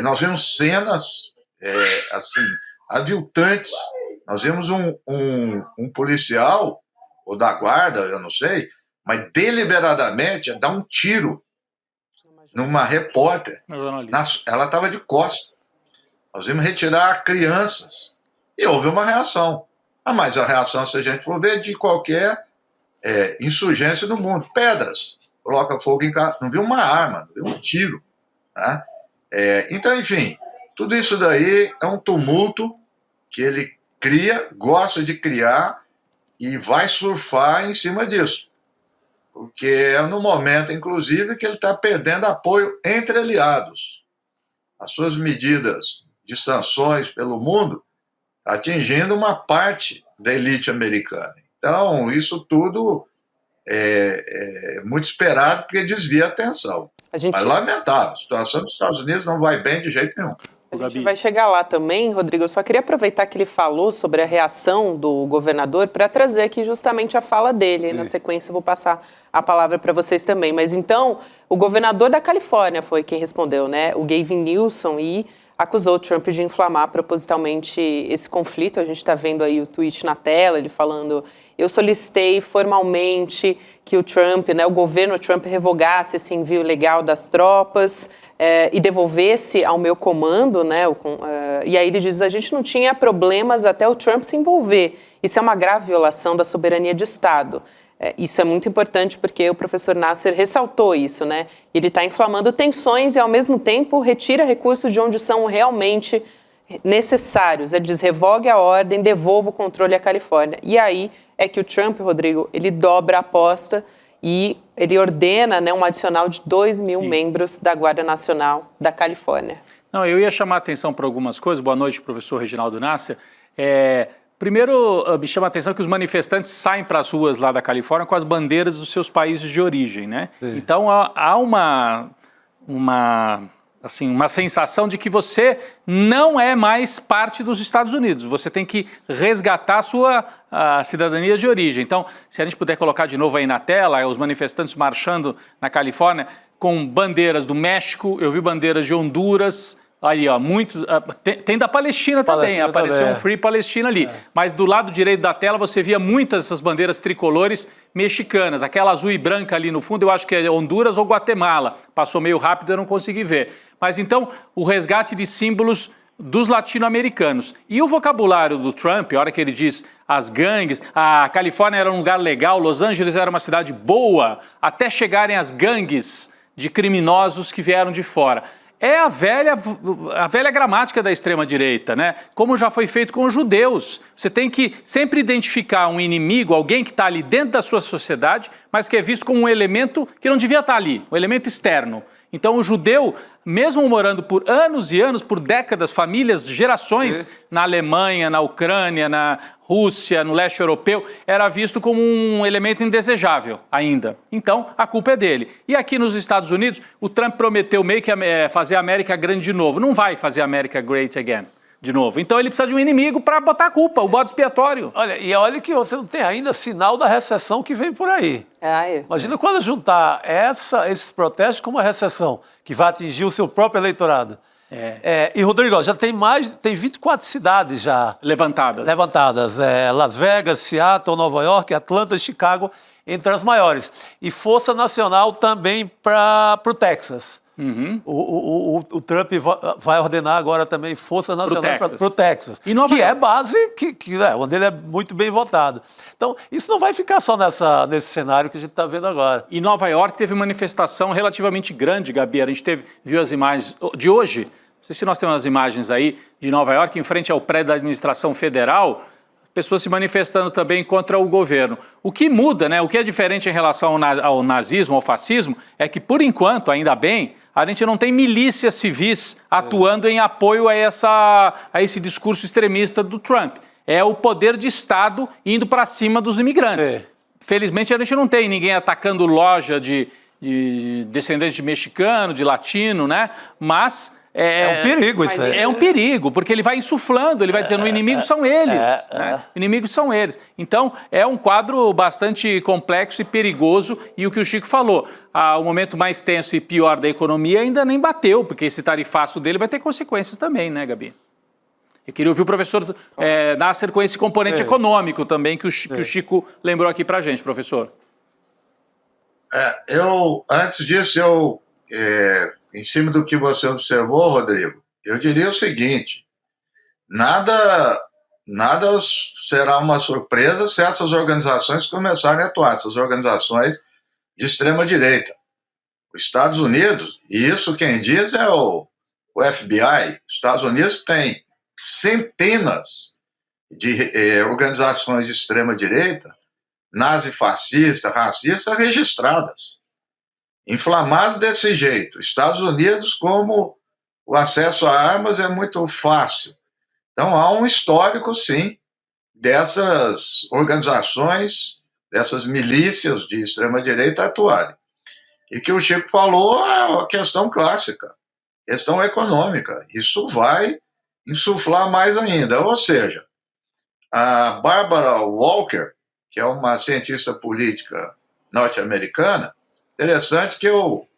nós vimos cenas assim, aviltantes. Nós vimos um policial, ou da guarda, eu não sei, mas deliberadamente dar um tiro numa repórter. Ela estava de costas. Nós vimos retirar crianças. E houve uma reação. Mas a reação, se a gente for ver, de qualquer insurgência no mundo. Pedras. Coloca fogo em casa. Não viu uma arma, não viu um tiro. Né? Então, enfim, tudo isso daí é um tumulto que ele cria, gosta de criar e vai surfar em cima disso. Porque é no momento, inclusive, que ele está perdendo apoio entre aliados. As suas medidas de sanções pelo mundo atingindo uma parte da elite americana. Então, isso tudo é muito esperado, porque desvia a atenção. Mas lamentável, a situação dos Estados Unidos não vai bem de jeito nenhum. A gente vai chegar lá também, Rodrigo. Eu só queria aproveitar que ele falou sobre a reação do governador para trazer aqui justamente a fala dele. Na sequência, eu vou passar a palavra para vocês também. Mas então, o governador da Califórnia foi quem respondeu, né? O Gavin Newsom, e acusou o Trump de inflamar propositalmente esse conflito. A gente está vendo aí o tweet na tela, ele falando: eu solicitei formalmente que o Trump, né, o governo Trump, revogasse esse envio ilegal das tropas e devolvesse ao meu comando, né? E aí ele diz: a gente não tinha problemas até o Trump se envolver. Isso é uma grave violação da soberania de Estado. Isso é muito importante porque o professor Nasser ressaltou isso, né? Ele está inflamando tensões e, ao mesmo tempo, retira recursos de onde são realmente necessários. Ele diz: revogue a ordem, devolva o controle à Califórnia. E aí é que o Trump, Rodrigo, ele dobra a aposta e ele ordena, né, um adicional de 2.000 membros da Guarda Nacional da Califórnia. Não, eu ia chamar a atenção para algumas coisas. Boa noite, professor Reginaldo Nasser. Primeiro, me chama a atenção que os manifestantes saem para as ruas lá da Califórnia com as bandeiras dos seus países de origem, né? Sim. Então, há uma sensação de que você não é mais parte dos Estados Unidos. Você tem que resgatar a sua cidadania de origem. Então, se a gente puder colocar de novo aí na tela, os manifestantes marchando na Califórnia com bandeiras do México, eu vi bandeiras de Honduras, Aí, ó, tem da Palestina também, apareceu um Free Palestina ali. Mas do lado direito da tela você via muitas dessas bandeiras tricolores mexicanas. Aquela azul e branca ali no fundo, eu acho que é Honduras ou Guatemala. Passou meio rápido, eu não consegui ver. Mas então, o resgate de símbolos dos latino-americanos. E o vocabulário do Trump, a hora que ele diz as gangues, a Califórnia era um lugar legal, Los Angeles era uma cidade boa, até chegarem as gangues de criminosos que vieram de fora. É a velha gramática da extrema-direita, né? Como já foi feito com os judeus. Você tem que sempre identificar um inimigo, alguém que está ali dentro da sua sociedade, mas que é visto como um elemento que não devia estar ali, um elemento externo. Então o judeu, mesmo morando por anos e anos, por décadas, famílias, gerações, na Alemanha, na Ucrânia, na Rússia, no leste europeu, era visto como um elemento indesejável ainda. Então, a culpa é dele. E aqui nos Estados Unidos, o Trump prometeu meio que fazer a América grande de novo. Não vai fazer a América great again de novo. Então ele precisa de um inimigo para botar a culpa, o bode expiatório. Olha que você não tem ainda sinal da recessão que vem por aí. Imagina quando juntar esses protestos com uma recessão que vai atingir o seu próprio eleitorado. E, Rodrigo, já tem 24 cidades já levantadas. Las Vegas, Seattle, Nova York, Atlanta e Chicago, entre as maiores. E Força Nacional também para o Texas. O Trump vai ordenar agora também Força Nacional para o Texas, que é base onde ele é muito bem votado. Então, isso não vai ficar só nesse cenário que a gente está vendo agora. Em Nova York teve manifestação relativamente grande, Gabi. A gente viu as imagens de hoje. Não sei se nós temos as imagens aí de Nova York, em frente ao prédio da administração federal, pessoas se manifestando também contra o governo. O que muda, né? O que é diferente em relação ao nazismo, ao fascismo, é que, por enquanto, ainda bem, a gente não tem milícias civis atuando em apoio a esse discurso extremista do Trump. É o poder de Estado indo para cima dos imigrantes. Felizmente, a gente não tem ninguém atacando loja de descendentes de mexicano, de latino, né? Mas é um perigo isso aí. É um perigo, porque ele vai insuflando, ele vai dizendo, inimigos são eles. Né? Inimigos são eles. Então, é um quadro bastante complexo e perigoso. E o que o Chico falou, o momento mais tenso e pior da economia ainda nem bateu, porque esse tarifaço dele vai ter consequências também, né, Gabi? Eu queria ouvir o professor Nasser com esse componente econômico também, que o Chico lembrou aqui pra gente, professor. Antes disso, em cima do que você observou, Rodrigo, eu diria o seguinte: nada será uma surpresa se essas organizações começarem a atuar, essas organizações de extrema-direita. Os Estados Unidos, e isso quem diz é o FBI, os Estados Unidos tem centenas de organizações de extrema-direita, nazifascista, racista, registradas. Inflamado desse jeito. Estados Unidos, como o acesso a armas é muito fácil. Então, há um histórico, sim, dessas organizações, dessas milícias de extrema-direita atuarem. E que o Chico falou é uma questão clássica, questão econômica. Isso vai insuflar mais ainda. Ou seja, a Barbara Walker, que é uma cientista política norte-americana, interessante que eu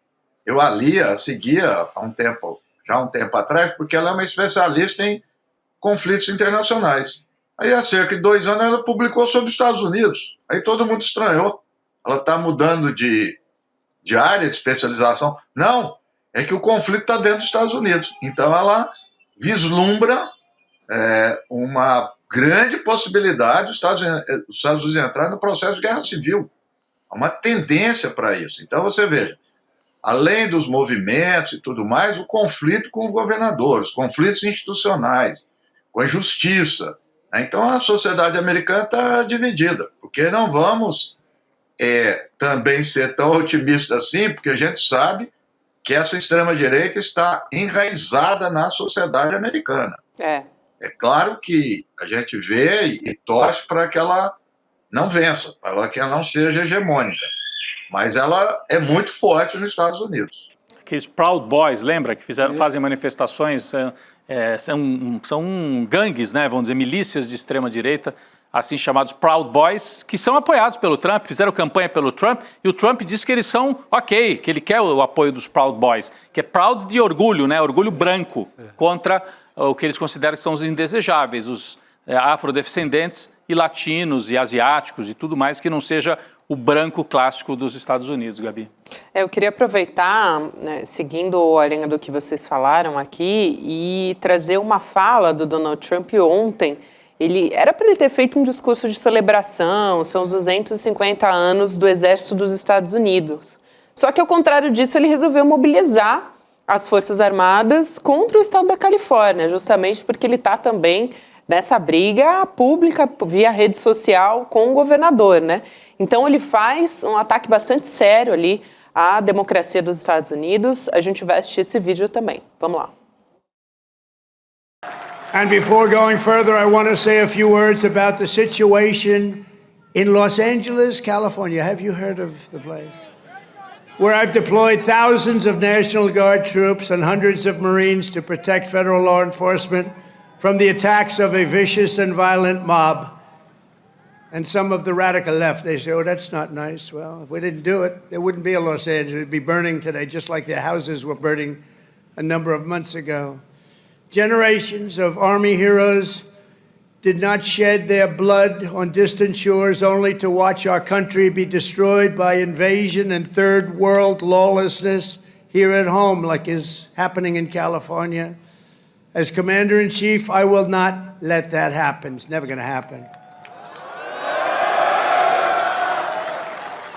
a seguia há um tempo atrás, porque ela é uma especialista em conflitos internacionais. Aí, há cerca de 2 anos, ela publicou sobre os Estados Unidos. Aí todo mundo estranhou. Ela está mudando de área de especialização. Não, é que o conflito está dentro dos Estados Unidos. Então, ela vislumbra uma grande possibilidade dos Estados Unidos entrar no processo de guerra civil. Há uma tendência para isso. Então, você veja, além dos movimentos e tudo mais, o conflito com o governador, os conflitos institucionais, com a justiça. Então, a sociedade americana está dividida, porque não vamos também ser tão otimistas assim, porque a gente sabe que essa extrema-direita está enraizada na sociedade americana. É claro que a gente vê e torce para que ela não vença, para que ela não seja hegemônica. Mas ela é muito forte nos Estados Unidos. Aqueles Proud Boys, lembra? Que fazem manifestações, são gangues, né? Vamos dizer, milícias de extrema-direita assim chamados Proud Boys, que são apoiados pelo Trump, fizeram campanha pelo Trump, e o Trump disse que eles são ok, que ele quer o apoio dos Proud Boys, que é proud de orgulho, né, orgulho branco, contra o que eles consideram que são os indesejáveis, os afrodescendentes e latinos e asiáticos e tudo mais que não seja o branco clássico dos Estados Unidos, Gabi. Eu queria aproveitar, né, seguindo a linha do que vocês falaram aqui, e trazer uma fala do Donald Trump ontem. Era para ele ter feito um discurso de celebração, são os 250 anos do Exército dos Estados Unidos. Só que, ao contrário disso, ele resolveu mobilizar as Forças Armadas contra o estado da Califórnia, justamente porque ele está também nessa briga pública via rede social com o governador, né? Então ele faz um ataque bastante sério ali à democracia dos Estados Unidos. A gente vai assistir esse vídeo também. Vamos lá. And before going further, I want to say a few words about the situation in Los Angeles, California. Have you heard of the place? Where I've deployed thousands of National Guard troops and hundreds of Marines to protect federal law enforcement from the attacks of a vicious and violent mob. And some of the radical left, they say, oh, that's not nice. Well, if we didn't do it, there wouldn't be a Los Angeles. It'd be burning today, just like their houses were burning a number of months ago. Generations of Army heroes did not shed their blood on distant shores only to watch our country be destroyed by invasion and third world lawlessness here at home, like is happening in California. As Commander-in-Chief, I will not let that happen. It's never going to happen.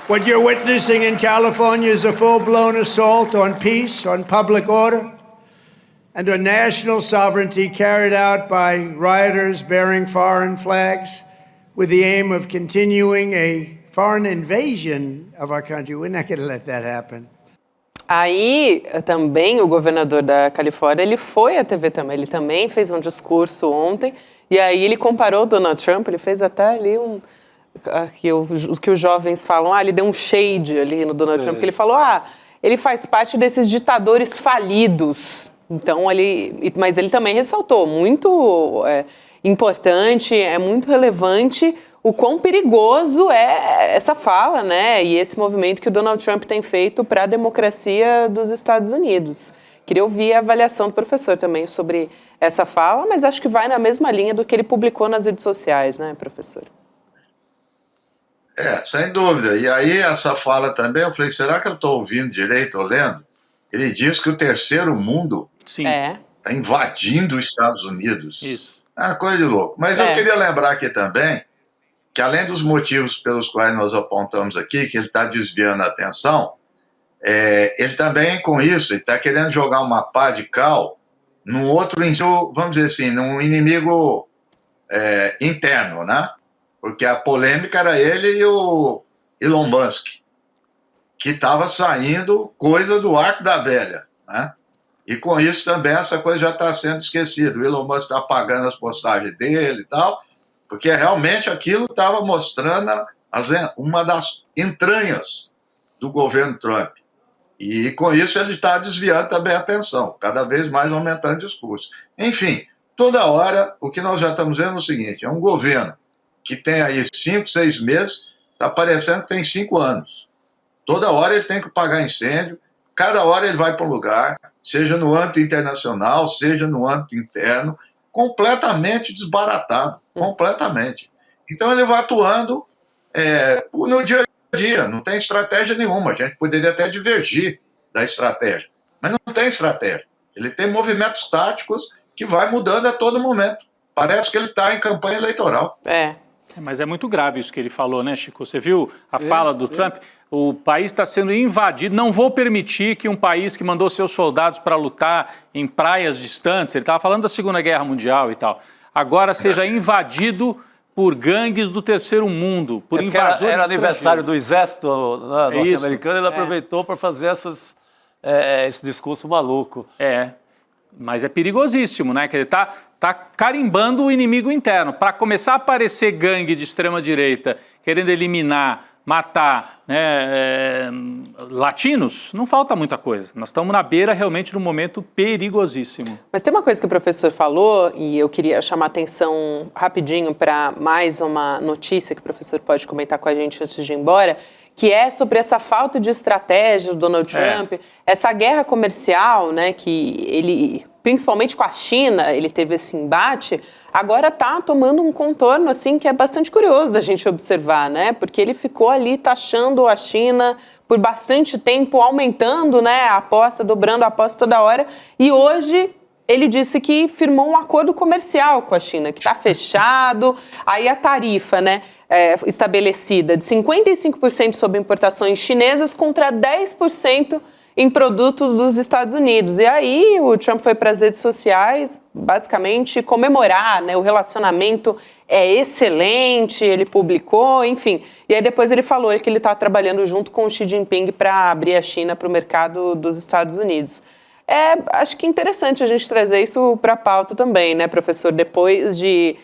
What you're witnessing in California is a full-blown assault on peace, on public order, and on national sovereignty carried out by rioters bearing foreign flags with the aim of continuing a foreign invasion of our country. We're not going to let that happen. Aí, também, o governador da Califórnia, ele foi à TV também, ele também fez um discurso ontem, e aí ele comparou o Donald Trump, ele fez até ali o que os jovens falam, ele deu um shade ali no Donald Trump, que ele falou, ele faz parte desses ditadores falidos. Então, mas ele também ressaltou, muito importante, é muito relevante o quão perigoso é essa fala, né? E esse movimento que o Donald Trump tem feito para a democracia dos Estados Unidos. Queria ouvir a avaliação do professor também sobre essa fala, mas acho que vai na mesma linha do que ele publicou nas redes sociais, né, professor? Sem dúvida. E aí essa fala também, eu falei, será que eu estou ouvindo direito ou lendo? Ele diz que o terceiro mundo está invadindo os Estados Unidos. Isso. É uma coisa de louco. Mas eu queria lembrar aqui também que, além dos motivos pelos quais nós apontamos aqui, que ele está desviando a atenção, ele também, com isso, ele está querendo jogar uma pá de cal num outro, vamos dizer assim, num inimigo interno, né? Porque a polêmica era ele e o Elon Musk, que estava saindo coisa do arco da velha, né? E com isso também essa coisa já está sendo esquecida. O Elon Musk está apagando as postagens dele e tal, porque realmente aquilo estava mostrando uma das entranhas do governo Trump. E com isso ele está desviando também a atenção, cada vez mais aumentando o discurso. Enfim, toda hora o que nós já estamos vendo é o seguinte, é um governo que tem aí 5, 6 meses, está parecendo que tem 5 anos. Toda hora ele tem que apagar incêndio, cada hora ele vai para um lugar, seja no âmbito internacional, seja no âmbito interno, completamente desbaratado, completamente. Então ele vai atuando no dia a dia, não tem estratégia nenhuma, a gente poderia até divergir da estratégia, mas não tem estratégia. Ele tem movimentos táticos que vai mudando a todo momento. Parece que ele está em campanha eleitoral. Mas é muito grave isso que ele falou, né, Chico? Você viu a fala do Trump? O país está sendo invadido. Não vou permitir que um país que mandou seus soldados para lutar em praias distantes, ele estava falando da Segunda Guerra Mundial e tal, agora seja invadido por gangues do terceiro mundo, por invasores. Era aniversário do exército norte-americano, ele aproveitou para fazer esse discurso maluco. Mas é perigosíssimo, né? Que ele está carimbando o inimigo interno. Para começar a aparecer gangue de extrema-direita querendo eliminar, matar, né, latinos, não falta muita coisa. Nós estamos na beira realmente de um momento perigosíssimo. Mas tem uma coisa que o professor falou, e eu queria chamar a atenção rapidinho para mais uma notícia que o professor pode comentar com a gente antes de ir embora, que é sobre essa falta de estratégia do Donald Trump, essa guerra comercial, né, que ele, principalmente com a China, ele teve esse embate, agora está tomando um contorno assim que é bastante curioso da gente observar, né, porque ele ficou ali taxando a China por bastante tempo, aumentando, né, a aposta, dobrando a aposta toda hora, e hoje ele disse que firmou um acordo comercial com a China, que está fechado, aí a tarifa, né, estabelecida de 55% sobre importações chinesas contra 10% em produtos dos Estados Unidos. E aí o Trump foi para as redes sociais, basicamente, comemorar, né, o relacionamento é excelente, ele publicou, enfim. E aí depois ele falou que ele está trabalhando junto com o Xi Jinping para abrir a China para o mercado dos Estados Unidos. Acho que é interessante a gente trazer isso para a pauta também, né, professor? Depois de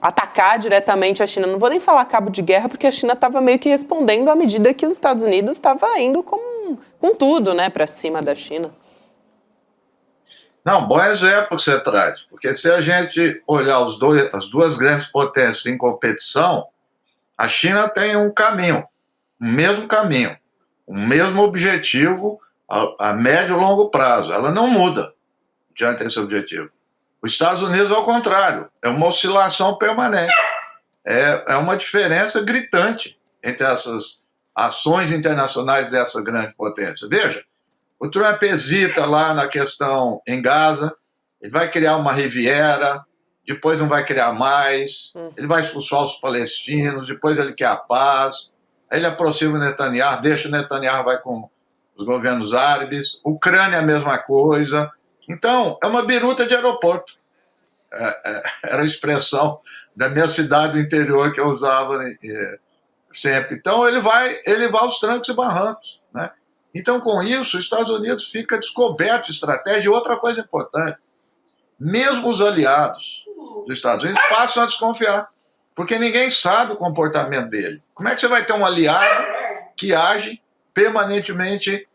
atacar diretamente a China, não vou nem falar cabo de guerra, porque a China estava meio que respondendo à medida que os Estados Unidos estava indo com tudo, né, para cima da China. Não, bom exemplo que você traz, porque se a gente olhar as duas grandes potências em competição, a China tem um caminho, o mesmo objetivo a médio e longo prazo. Ela não muda diante desse objetivo. Os Estados Unidos, ao contrário, é uma oscilação permanente. É uma diferença gritante entre essas ações internacionais dessa grande potência. Veja, o Trump hesita lá na questão em Gaza, ele vai criar uma Riviera, depois não vai criar mais, ele vai expulsar os palestinos, depois ele quer a paz, aí ele aproxima o Netanyahu, deixa o Netanyahu, vai com os governos árabes, Ucrânia é a mesma coisa. Então, é uma biruta de aeroporto. Era a expressão da minha cidade do interior que eu usava sempre. Então, ele vai aos trancos e barrancos, né? Então, com isso, os Estados Unidos fica descoberto de estratégia. E outra coisa importante, mesmo os aliados dos Estados Unidos passam a desconfiar, porque ninguém sabe o comportamento dele. Como é que você vai ter um aliado que age permanentemente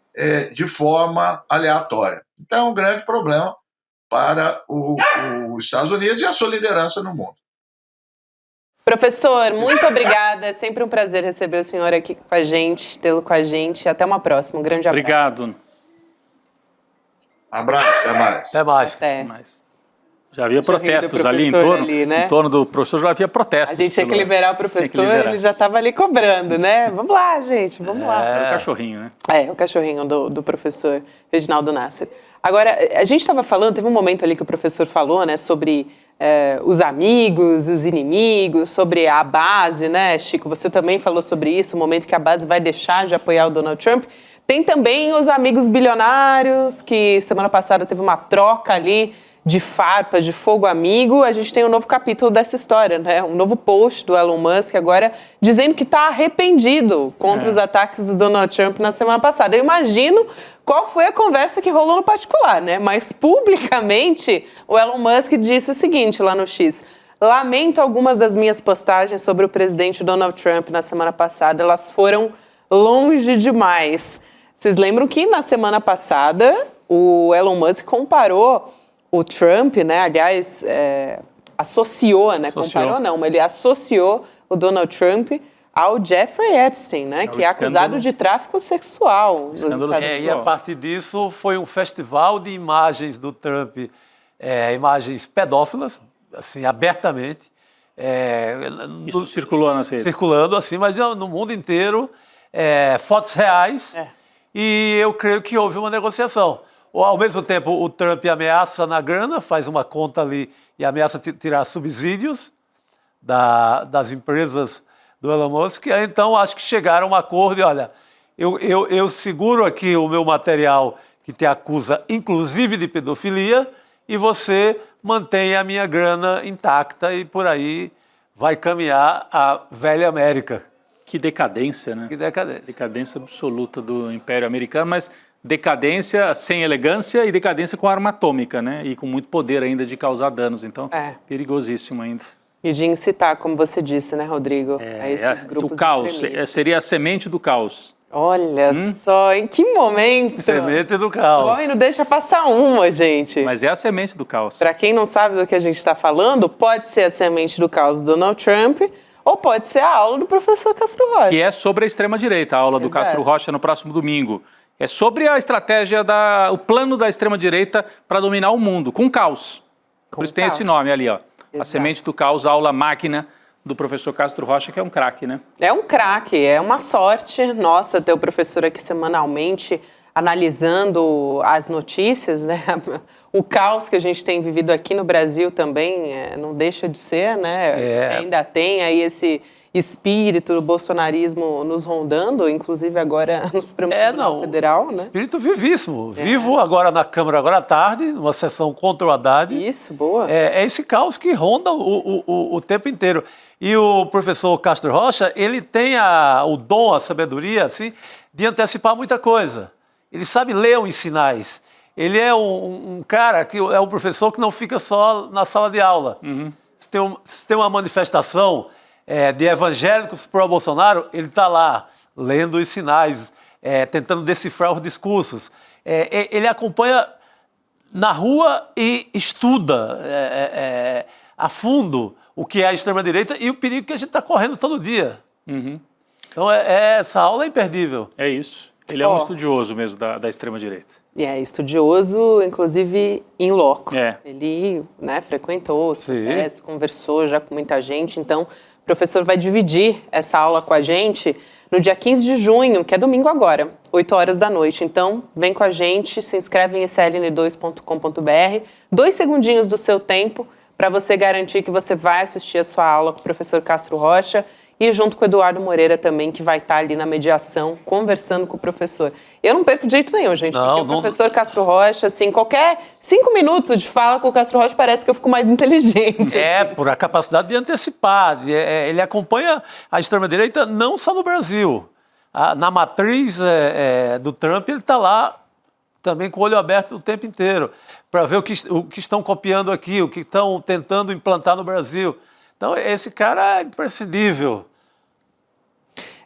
de forma aleatória? Então, é um grande problema para os Estados Unidos e a sua liderança no mundo. Professor, muito obrigada. É sempre um prazer receber o senhor aqui com a gente, tê-lo com a gente. Até uma próxima. Um grande abraço. Obrigado. Abraço, até mais. Até mais. Até. Já havia protestos ali em torno do professor, já havia protestos. A gente tinha que liberar o professor, ele já estava ali cobrando, né? Vamos lá, gente, vamos lá. É o cachorrinho, né? O cachorrinho do professor Reginaldo Nasser. Agora, a gente estava falando, teve um momento ali que o professor falou, né, sobre os amigos, os inimigos, sobre a base, né, Chico? Você também falou sobre isso, o momento que a base vai deixar de apoiar o Donald Trump. Tem também os amigos bilionários, que semana passada teve uma troca ali de farpas, de fogo amigo. A gente tem um novo capítulo dessa história, né? Um novo post do Elon Musk agora dizendo que está arrependido contra os ataques do Donald Trump na semana passada. Eu imagino qual foi a conversa que rolou no particular, né? Mas publicamente o Elon Musk disse o seguinte lá no X: lamento algumas das minhas postagens sobre o presidente Donald Trump na semana passada, elas foram longe demais. Vocês lembram que na semana passada o Elon Musk comparou o Trump, né, aliás, associou, né, comparou não, mas ele associou o Donald Trump ao Jeffrey Epstein, né, que é acusado de tráfico sexual. E a partir disso foi um festival de imagens do Trump, imagens pedófilas, assim, abertamente. Isso circulou nas redes. Circulando, assim, mas no mundo inteiro, fotos reais, e eu creio que houve uma negociação. Ao mesmo tempo, o Trump ameaça na grana, faz uma conta ali e ameaça tirar subsídios das empresas do Elon Musk. Então, acho que chegaram a um acordo e, olha, eu seguro aqui o meu material que te acusa, inclusive de pedofilia, e você mantém a minha grana intacta e por aí vai caminhar a velha América. Que decadência, né? Que decadência. Decadência absoluta do Império Americano, mas decadência sem elegância e decadência com arma atômica, né? E com muito poder ainda de causar danos. Então, perigosíssimo ainda. E de incitar, como você disse, né, Rodrigo? A esses grupos do caos. extremistas. Seria a semente do caos. Olha só, em que momento? Semente do caos. Oi, não deixa passar uma, gente. Mas é a semente do caos. Para quem não sabe do que a gente está falando, pode ser a semente do caos do Donald Trump ou pode ser a aula do professor Castro Rocha. Que é sobre a extrema-direita, a aula do Castro Rocha no próximo domingo. É sobre a estratégia, o plano da extrema-direita para dominar o mundo, com caos. Por isso tem esse nome ali, ó. A semente do caos, a aula máquina do professor Castro Rocha, que é um craque, né? É um craque, é uma sorte nossa ter o professor aqui semanalmente analisando as notícias, né? O caos que a gente tem vivido aqui no Brasil também não deixa de ser, né? Ainda tem aí esse espírito do bolsonarismo nos rondando, inclusive agora no Supremo Tribunal Federal, né? Espírito vivíssimo. Vivo agora na Câmara, agora à tarde, numa sessão contra o Haddad. Isso, boa. É esse caos que ronda o tempo inteiro. E o professor Castro Rocha, ele tem o dom, a sabedoria, assim, de antecipar muita coisa. Ele sabe ler os sinais. Ele é um cara que é um professor que não fica só na sala de aula. Se tem uma manifestação de evangélicos pró-Bolsonaro, ele está lá, lendo os sinais, tentando decifrar os discursos. Ele acompanha na rua e estuda a fundo o que é a extrema-direita e o perigo que a gente está correndo todo dia. Então, essa aula é imperdível. É isso. Ele é um estudioso mesmo da extrema-direita. Estudioso, inclusive, in loco. Ele frequentou os congressos, conversou já com muita gente. Então, o professor vai dividir essa aula com a gente no dia 15 de junho, que é domingo agora, 8 horas da noite. Então, vem com a gente, se inscreve em sln2.com.br, 2 segundinhos do seu tempo para você garantir que você vai assistir a sua aula com o professor Castro Rocha e junto com o Eduardo Moreira também, que vai estar ali na mediação, conversando com o professor. Eu não perco de jeito nenhum, gente, porque o professor Castro Rocha, assim, qualquer 5 minutos de fala com o Castro Rocha parece que eu fico mais inteligente. Por a capacidade de antecipar. Ele acompanha a extrema-direita não só no Brasil. Na matriz do Trump, ele está lá também com o olho aberto o tempo inteiro, para ver o que estão copiando aqui, o que estão tentando implantar no Brasil. Então, esse cara é imprescindível.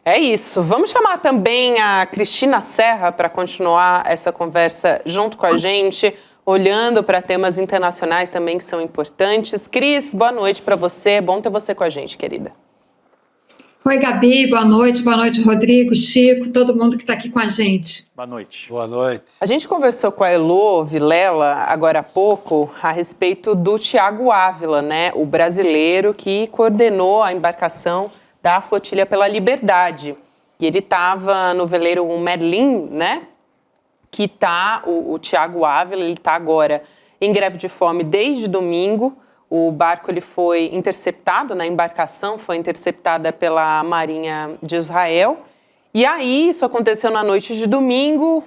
É isso. Vamos chamar também a Cristina Serra para continuar essa conversa junto com a gente, olhando para temas internacionais também que são importantes. Cris, boa noite para você. É bom ter você com a gente, querida. Oi, Gabi, boa noite, Rodrigo, Chico, todo mundo que está aqui com a gente. Boa noite. Boa noite. A gente conversou com a Elô Vilela agora há pouco a respeito do Thiago Ávila, né? O brasileiro que coordenou a embarcação da Flotilha pela Liberdade. E ele estava no veleiro Merlin, né? Que tá, o Thiago Ávila, ele está agora em greve de fome desde domingo. O barco ele foi interceptado, a embarcação foi interceptada pela Marinha de Israel. E aí, isso aconteceu na noite de domingo,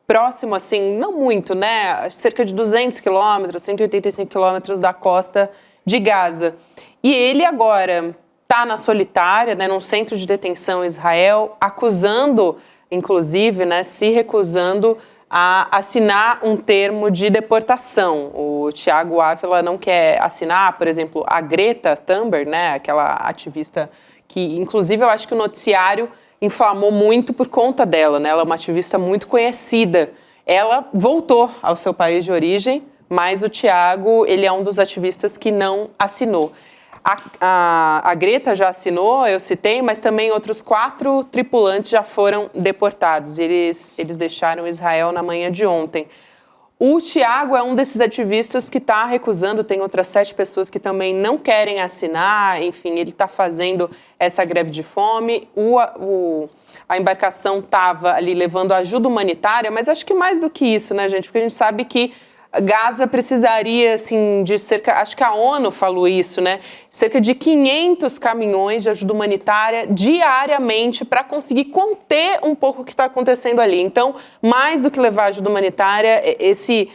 próximo, assim, não muito, né? Cerca de 200 quilômetros, 185 quilômetros da costa de Gaza. E ele agora está na solitária, né, num centro de detenção em Israel, acusando, inclusive, né, se recusando a assinar um termo de deportação. O Thiago Ávila não quer assinar, por exemplo, a Greta Thunberg, né, aquela ativista que, inclusive, eu acho que o noticiário inflamou muito por conta dela, né? Ela é uma ativista muito conhecida. Ela voltou ao seu país de origem, mas o Thiago, ele é um dos ativistas que não assinou. A Greta já assinou, eu citei, mas também outros 4 tripulantes já foram deportados. Eles deixaram Israel na manhã de ontem. O Thiago é um desses ativistas que está recusando, tem outras 7 pessoas que também não querem assinar, enfim, ele está fazendo essa greve de fome. A embarcação estava ali levando ajuda humanitária, mas acho que mais do que isso, né, gente? Porque a gente sabe que Gaza precisaria, assim, de cerca, acho que a ONU falou isso, né? Cerca de 500 caminhões de ajuda humanitária diariamente para conseguir conter um pouco o que está acontecendo ali. Então, mais do que levar ajuda humanitária, esse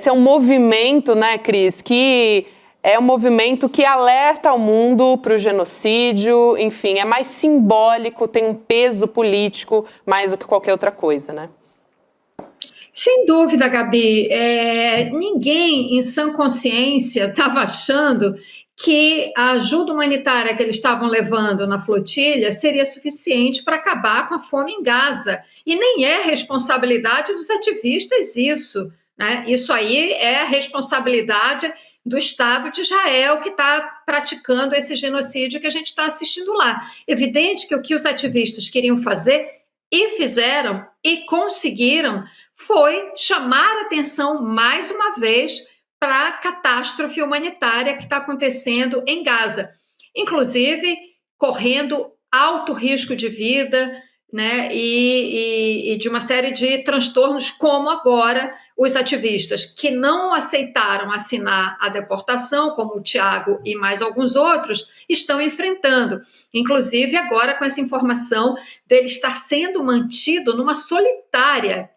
é um movimento, né, Cris, que é um movimento que alerta o mundo para o genocídio, enfim, é mais simbólico, tem um peso político mais do que qualquer outra coisa, né? Sem dúvida, Gabi. Ninguém em sã consciência estava achando que a ajuda humanitária que eles estavam levando na flotilha seria suficiente para acabar com a fome em Gaza. E nem é responsabilidade dos ativistas isso, né? Isso aí é a responsabilidade do Estado de Israel, que está praticando esse genocídio que a gente está assistindo lá. Evidente que o que os ativistas queriam fazer e fizeram e conseguiram foi chamar a atenção mais uma vez para a catástrofe humanitária que está acontecendo em Gaza, inclusive correndo alto risco de vida, né, e de uma série de transtornos, como agora os ativistas que não aceitaram assinar a deportação, como o Tiago e mais alguns outros, estão enfrentando, inclusive agora com essa informação dele estar sendo mantido numa solitária.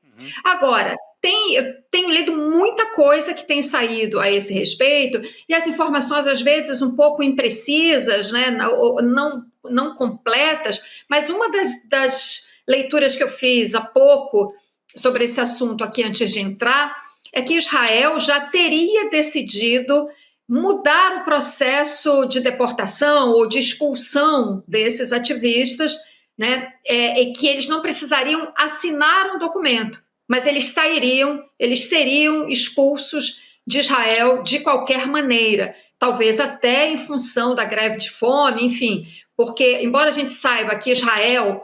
Agora, eu tenho lido muita coisa que tem saído a esse respeito, e as informações às vezes um pouco imprecisas, né, não completas, mas uma das leituras que eu fiz há pouco sobre esse assunto aqui antes de entrar é que Israel já teria decidido mudar o processo de deportação ou de expulsão desses ativistas, né, e que eles não precisariam assinar um documento, mas eles seriam expulsos de Israel de qualquer maneira, talvez até em função da greve de fome, enfim, porque, embora a gente saiba que Israel,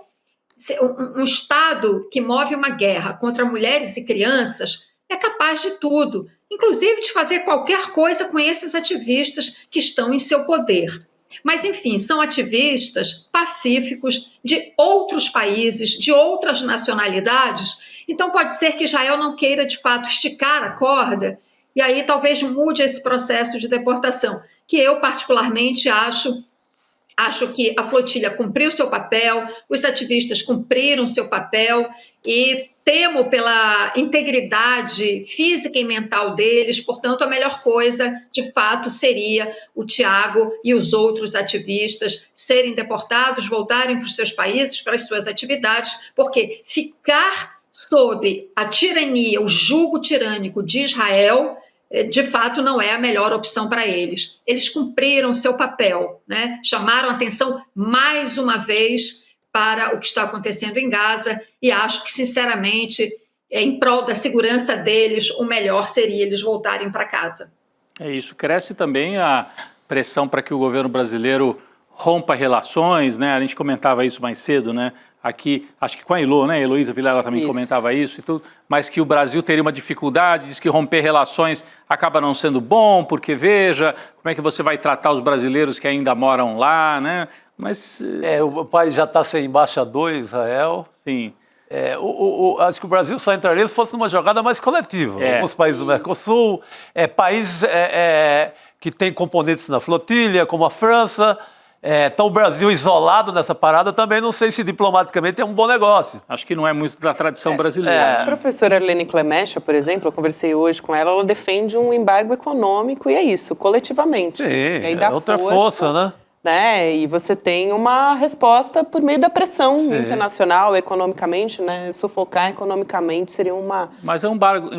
um Estado que move uma guerra contra mulheres e crianças, é capaz de tudo, inclusive de fazer qualquer coisa com esses ativistas que estão em seu poder. Mas, enfim, são ativistas pacíficos de outros países, de outras nacionalidades. Então, pode ser que Israel não queira, de fato, esticar a corda e aí talvez mude esse processo de deportação, que eu, particularmente, acho que a flotilha cumpriu seu papel, os ativistas cumpriram seu papel e temo pela integridade física e mental deles, portanto, a melhor coisa, de fato, seria o Tiago e os outros ativistas serem deportados, voltarem para os seus países, para as suas atividades, porque ficar sob a tirania, o jugo tirânico de Israel, de fato, não é a melhor opção para eles. Eles cumpriram seu papel, né? Chamaram atenção mais uma vez para o que está acontecendo em Gaza e acho que, sinceramente, em prol da segurança deles, o melhor seria eles voltarem para casa. É isso. Cresce também a pressão para que o governo brasileiro rompa relações, né? A gente comentava isso mais cedo, né? Aqui, acho que com a Elo, né? A Heloísa Vilela também comentava isso e tudo, mas que o Brasil teria uma dificuldade, diz que romper relações acaba não sendo bom, porque veja, como é que você vai tratar os brasileiros que ainda moram lá, né? Mas... o país já está sem embaixador em Israel. Sim. Acho que o Brasil só entraria se fosse numa jogada mais coletiva. Alguns países do Mercosul, países que têm componentes na flotilha, como a França. Então o Brasil isolado nessa parada também não sei se diplomaticamente é um bom negócio. Acho que não é muito da tradição brasileira. A professora Arlene Clemecha, por exemplo, eu conversei hoje com ela, ela defende um embargo econômico e é isso, coletivamente. Sim, e aí dá outra força, né? E você tem uma resposta por meio da pressão internacional, economicamente, né? Sufocar economicamente seria uma... Mas é um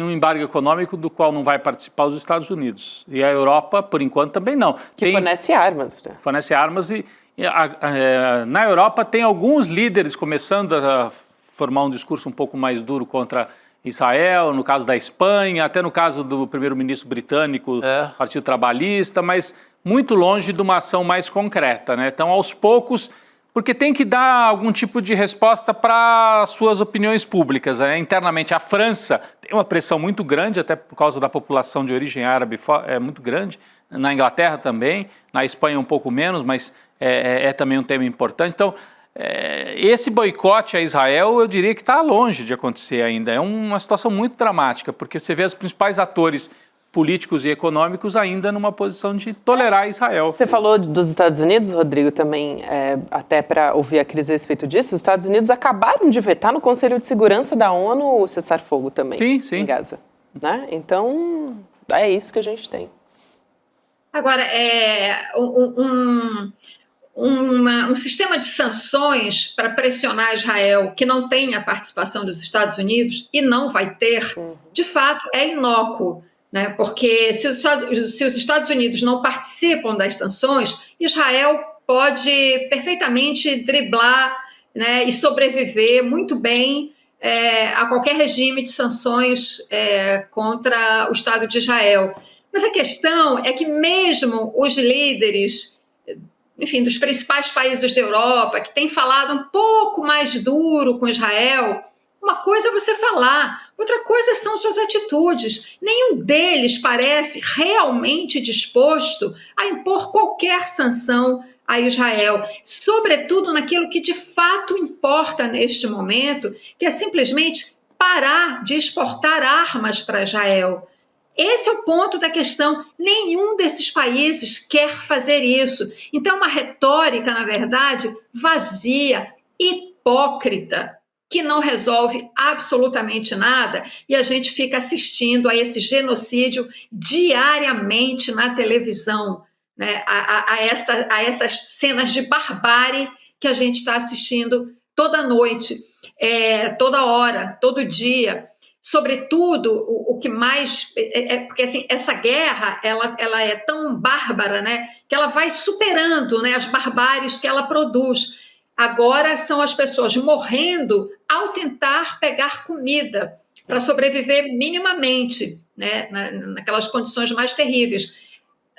embargo econômico do qual não vai participar os Estados Unidos. E a Europa, por enquanto, também não. Fornece armas. Fornece armas e na Europa tem alguns líderes começando a formar um discurso um pouco mais duro contra Israel, no caso da Espanha, até no caso do primeiro-ministro britânico, Partido Trabalhista, mas muito longe de uma ação mais concreta, né? Então, aos poucos, porque tem que dar algum tipo de resposta para suas opiniões públicas, né? Internamente, a França tem uma pressão muito grande, até por causa da população de origem árabe, é muito grande, na Inglaterra também, na Espanha um pouco menos, mas é também um tema importante. Então, esse boicote a Israel, eu diria que está longe de acontecer ainda. É uma situação muito dramática, porque você vê os principais atores políticos e econômicos ainda numa posição de tolerar Israel. Você falou dos Estados Unidos, Rodrigo, também, até para ouvir a Cris a respeito disso, os Estados Unidos acabaram de vetar no Conselho de Segurança da ONU o cessar-fogo também, em Gaza. Né? Então, é isso que a gente tem. Agora, um sistema de sanções para pressionar Israel que não tem a participação dos Estados Unidos e não vai ter, de fato, é inócuo. né? Porque se os Estados Unidos não participam das sanções, Israel pode perfeitamente driblar, né, e sobreviver muito bem a qualquer regime de sanções contra o Estado de Israel. Mas a questão é que mesmo os líderes, enfim, dos principais países da Europa, que têm falado um pouco mais duro com Israel, uma coisa é você falar, outra coisa são suas atitudes. Nenhum deles parece realmente disposto a impor qualquer sanção a Israel, sobretudo naquilo que de fato importa neste momento, que é simplesmente parar de exportar armas para Israel. Esse é o ponto da questão. Nenhum desses países quer fazer isso. Então, é uma retórica, na verdade, vazia, hipócrita, que não resolve absolutamente nada, e a gente fica assistindo a esse genocídio diariamente na televisão, né? a essas cenas de barbárie que a gente está assistindo toda noite, toda hora, todo dia. Sobretudo, o que mais... porque assim, essa guerra ela é tão bárbara, né, que ela vai superando, né, as barbáries que ela produz. Agora são as pessoas morrendo ao tentar pegar comida para sobreviver minimamente, né, naquelas condições mais terríveis.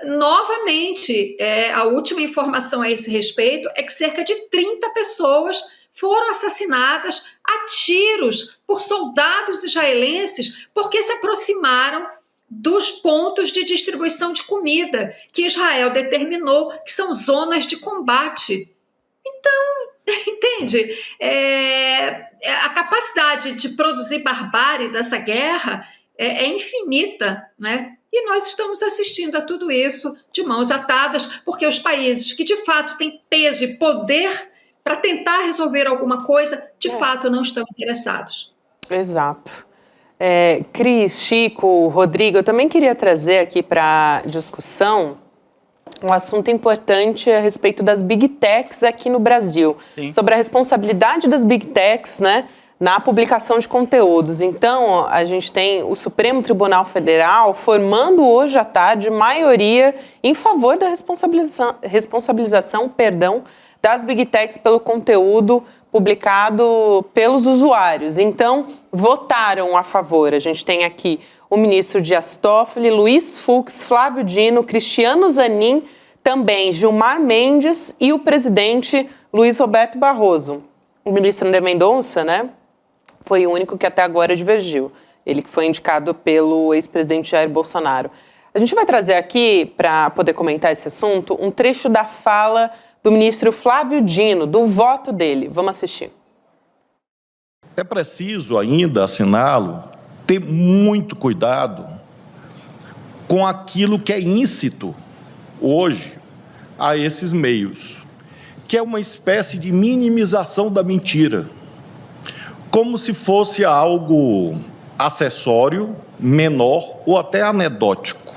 Novamente, a última informação a esse respeito é que cerca de 30 pessoas foram assassinadas a tiros por soldados israelenses porque se aproximaram dos pontos de distribuição de comida que Israel determinou que são zonas de combate. Então, entende? A capacidade de produzir barbárie dessa guerra é infinita, né? E nós estamos assistindo a tudo isso de mãos atadas, porque os países que de fato têm peso e poder para tentar resolver alguma coisa, de fato não estão interessados. Exato. Cris, Chico, Rodrigo, eu também queria trazer aqui para discussão um assunto importante a respeito das Big Techs aqui no Brasil. Sim. Sobre a responsabilidade das Big Techs, né, na publicação de conteúdos. Então, a gente tem o Supremo Tribunal Federal formando hoje à tarde maioria em favor da responsabilização das Big Techs pelo conteúdo publicado pelos usuários. Então, votaram a favor. A gente tem aqui o ministro Dias Toffoli, Luiz Fux, Flávio Dino, Cristiano Zanin, também Gilmar Mendes e o presidente Luiz Roberto Barroso. O ministro André Mendonça, né, foi o único que até agora divergiu. Ele que foi indicado pelo ex-presidente Jair Bolsonaro. A gente vai trazer aqui, para poder comentar esse assunto, um trecho da fala do ministro Flávio Dino, do voto dele. Vamos assistir. É preciso ainda, assinalo, ter muito cuidado com aquilo que é íncito hoje a esses meios, que é uma espécie de minimização da mentira, como se fosse algo acessório, menor ou até anedótico.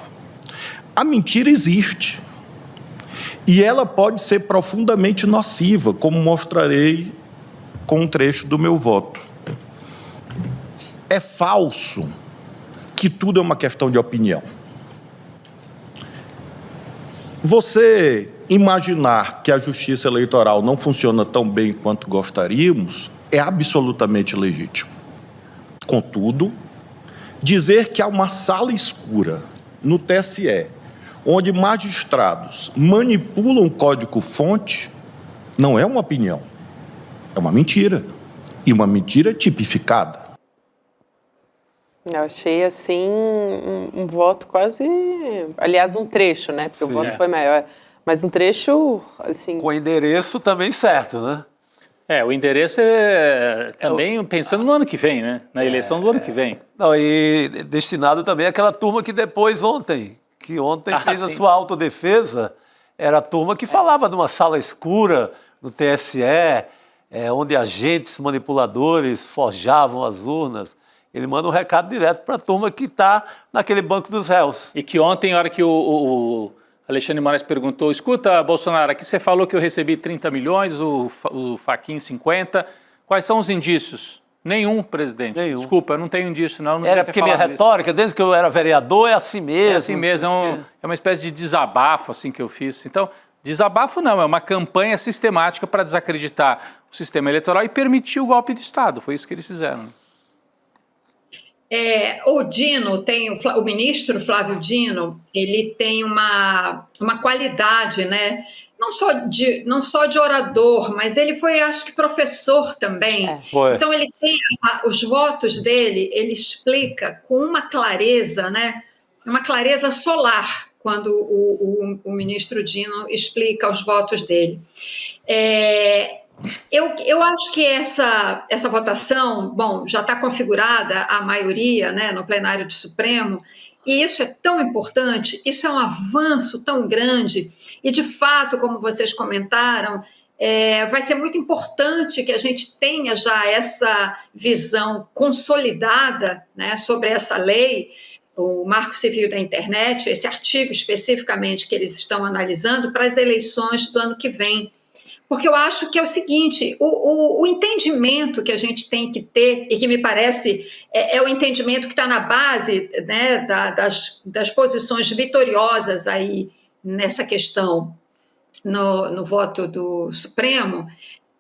A mentira existe e ela pode ser profundamente nociva, como mostrarei com um trecho do meu voto. É falso que tudo é uma questão de opinião. Você imaginar que a justiça eleitoral não funciona tão bem quanto gostaríamos é absolutamente legítimo. Contudo, dizer que há uma sala escura no TSE, onde magistrados manipulam o código-fonte, não é uma opinião, é uma mentira. E uma mentira tipificada. Eu achei, assim, um voto quase... Aliás, um trecho, né? Porque o voto foi maior. Mas um trecho, assim... Com endereço também certo, né? O endereço é também pensando no ano que vem, né? Na eleição do ano que vem. Não, e destinado também àquela turma que depois ontem fez a sua autodefesa, era a turma que falava de uma sala escura no TSE, onde agentes manipuladores forjavam as urnas. Ele manda um recado direto para a turma que está naquele banco dos réus. E que ontem, na hora que o Alexandre de Moraes perguntou, escuta, Bolsonaro, aqui você falou que eu recebi 30 milhões, o Fachin 50, quais são os indícios? Nenhum, presidente. Nenhum. Desculpa, eu não tenho disso, não. Era porque minha retórica, desde que eu era vereador, é assim mesmo. É assim mesmo, é uma espécie de desabafo assim que eu fiz. Então, desabafo não, é uma campanha sistemática para desacreditar o sistema eleitoral e permitir o golpe de Estado. Foi isso que eles fizeram. O Dino o ministro Flávio Dino, ele tem uma qualidade, né? Não só de orador, mas ele foi, acho que, professor também. Então, ele tem os votos dele, ele explica com uma clareza, né? Uma clareza solar, quando o ministro Dino explica os votos dele. Eu acho que essa votação, bom, já está configurada a maioria, né, no plenário do Supremo, e isso é tão importante, isso é um avanço tão grande, e de fato, como vocês comentaram, vai ser muito importante que a gente tenha já essa visão consolidada, né, sobre essa lei, o Marco Civil da Internet, esse artigo especificamente que eles estão analisando para as eleições do ano que vem. Porque eu acho que é o seguinte, o entendimento que a gente tem que ter, e que me parece é o entendimento que está na base, né, das posições vitoriosas aí nessa questão no voto do Supremo,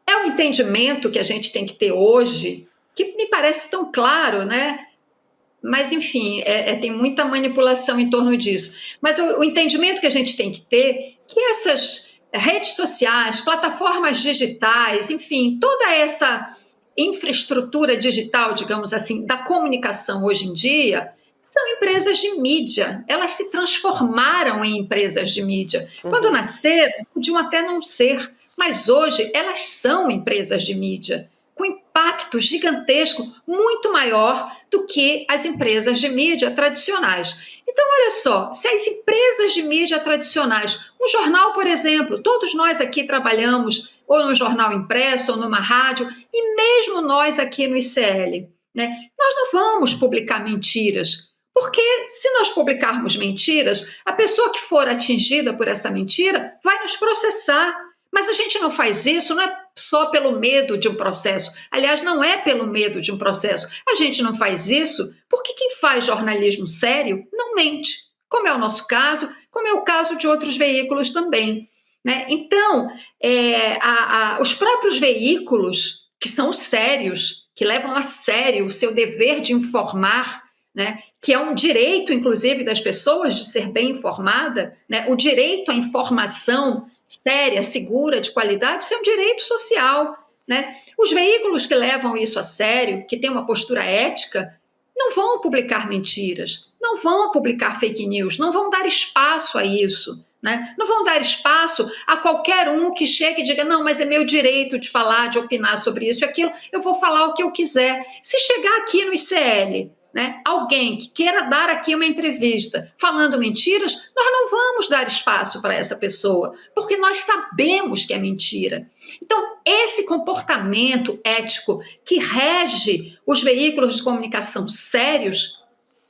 é o entendimento que a gente tem que ter hoje, que me parece tão claro, né? Mas, enfim, tem muita manipulação em torno disso. Mas o entendimento que a gente tem que ter, que essas redes sociais, plataformas digitais, enfim, toda essa infraestrutura digital, digamos assim, da comunicação hoje em dia, são empresas de mídia. Elas se transformaram em empresas de mídia. Quando nasceram, podiam até não ser, mas hoje elas são empresas de mídia, com impacto gigantesco, muito maior do que as empresas de mídia tradicionais. Então, olha só, se as empresas de mídia tradicionais, um jornal, por exemplo, todos nós aqui trabalhamos ou no jornal impresso ou numa rádio, e mesmo nós aqui no ICL, né, nós não vamos publicar mentiras, porque se nós publicarmos mentiras, a pessoa que for atingida por essa mentira vai nos processar. Mas a gente não faz isso, não é só pelo medo de um processo. Aliás, não é pelo medo de um processo. A gente não faz isso porque quem faz jornalismo sério não mente, como é o nosso caso, como é o caso de outros veículos também, né? Então, os próprios veículos que são sérios, que levam a sério o seu dever de informar, né? Que é um direito, inclusive, das pessoas de ser bem informada, né? O direito à informação séria, segura, de qualidade, isso é um direito social, né? Os veículos que levam isso a sério, que têm uma postura ética, não vão publicar mentiras, não vão publicar fake news, não vão dar espaço a isso, né? Não vão dar espaço a qualquer um que chegue e diga, não, mas é meu direito de falar, de opinar sobre isso e aquilo, eu vou falar o que eu quiser. Se chegar aqui no ICL, né, alguém que queira dar aqui uma entrevista falando mentiras, nós não vamos dar espaço para essa pessoa, porque nós sabemos que é mentira. Então, esse comportamento ético que rege os veículos de comunicação sérios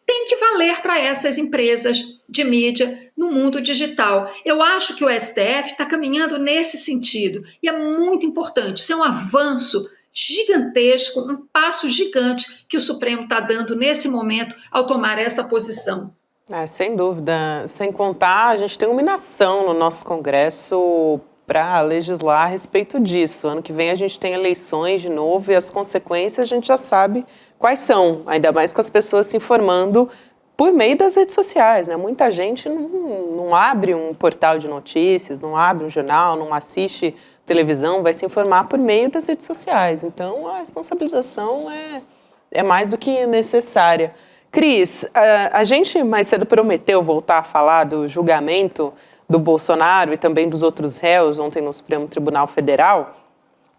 tem que valer para essas empresas de mídia no mundo digital. Eu acho que o STF está caminhando nesse sentido, e é muito importante, isso é um avanço gigantesco, um passo gigante que o Supremo está dando nesse momento ao tomar essa posição. Sem dúvida. Sem contar, a gente tem uma inação no nosso Congresso para legislar a respeito disso. Ano que vem a gente tem eleições de novo e as consequências a gente já sabe quais são, ainda mais com as pessoas se informando por meio das redes sociais, né? Muita gente não abre um portal de notícias, não abre um jornal, não assiste televisão, vai se informar por meio das redes sociais. Então, a responsabilização é mais do que necessária. Cris, a gente mais cedo prometeu voltar a falar do julgamento do Bolsonaro e também dos outros réus ontem no Supremo Tribunal Federal.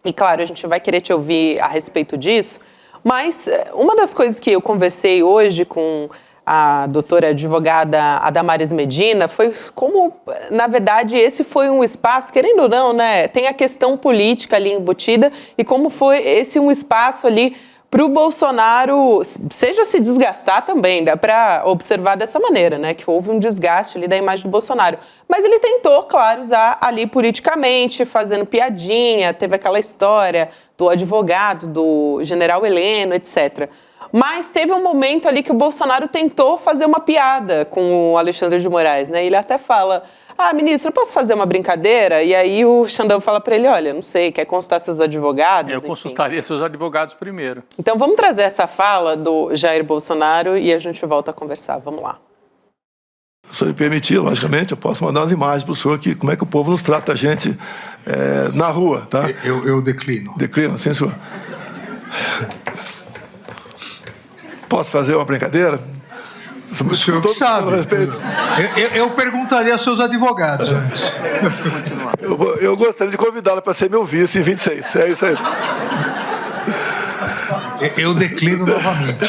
E, claro, a gente vai querer te ouvir a respeito disso. Mas uma das coisas que eu conversei hoje com a doutora advogada Adamares Medina foi como, na verdade, esse foi um espaço, querendo ou não, né, tem a questão política ali embutida, e como foi esse um espaço ali para o Bolsonaro, seja se desgastar também, dá para observar dessa maneira, né, que houve um desgaste ali da imagem do Bolsonaro. Mas ele tentou, claro, usar ali politicamente, fazendo piadinha, teve aquela história do advogado, do general Heleno, etc. Mas teve um momento ali que o Bolsonaro tentou fazer uma piada com o Alexandre de Moraes, né? Ele até fala, ministro, eu posso fazer uma brincadeira? E aí o Xandão fala para ele, olha, não sei, quer consultar seus advogados? Eu consultaria seus advogados primeiro. Então vamos trazer essa fala do Jair Bolsonaro e a gente volta a conversar. Vamos lá. Se o senhor me permitir, logicamente, eu posso mandar umas imagens para o senhor aqui, como é que o povo nos trata a gente na rua, tá? Eu declino. Declino, sim, senhor. Posso fazer uma brincadeira? O senhor que sabe. Eu perguntaria aos seus advogados antes. Eu gostaria de convidá-la para ser meu vice em 26. É isso aí. Eu declino novamente.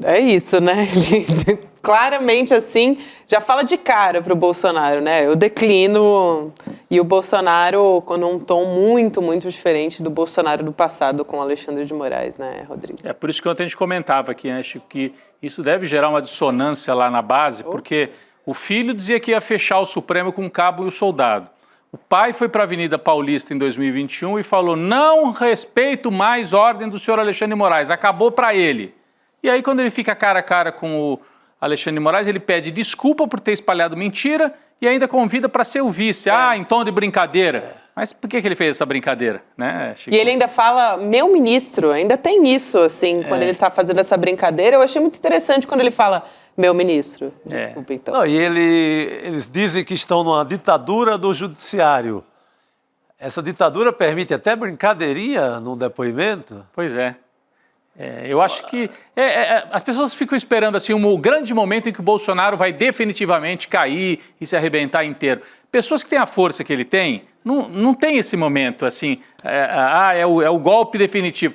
É isso, né? Ele, claramente, assim, já fala de cara para o Bolsonaro, né? Eu declino. E o Bolsonaro, num tom muito, muito diferente do Bolsonaro do passado com o Alexandre de Moraes, né, Rodrigo? É por isso que ontem a gente comentava aqui, né, Chico, que isso deve gerar uma dissonância lá na base, porque o filho dizia que ia fechar o Supremo com o cabo e o soldado. O pai foi para a Avenida Paulista em 2021 e falou, não respeito mais ordem do senhor Alexandre de Moraes, acabou para ele. E aí, quando ele fica cara a cara com o Alexandre de Moraes, ele pede desculpa por ter espalhado mentira e ainda convida para ser o vice. Em tom de brincadeira. Mas por que ele fez essa brincadeira, né, Chico? E ele ainda fala, meu ministro, ainda tem isso, assim, quando ele está fazendo essa brincadeira. Eu achei muito interessante quando ele fala, meu ministro. Desculpa, então. Não, e eles dizem que estão numa ditadura do judiciário. Essa ditadura permite até brincadeirinha num depoimento? Pois é. Eu acho que as pessoas ficam esperando assim, um grande momento em que o Bolsonaro vai definitivamente cair e se arrebentar inteiro. Pessoas que têm a força que ele tem, não tem esse momento assim, é o golpe definitivo.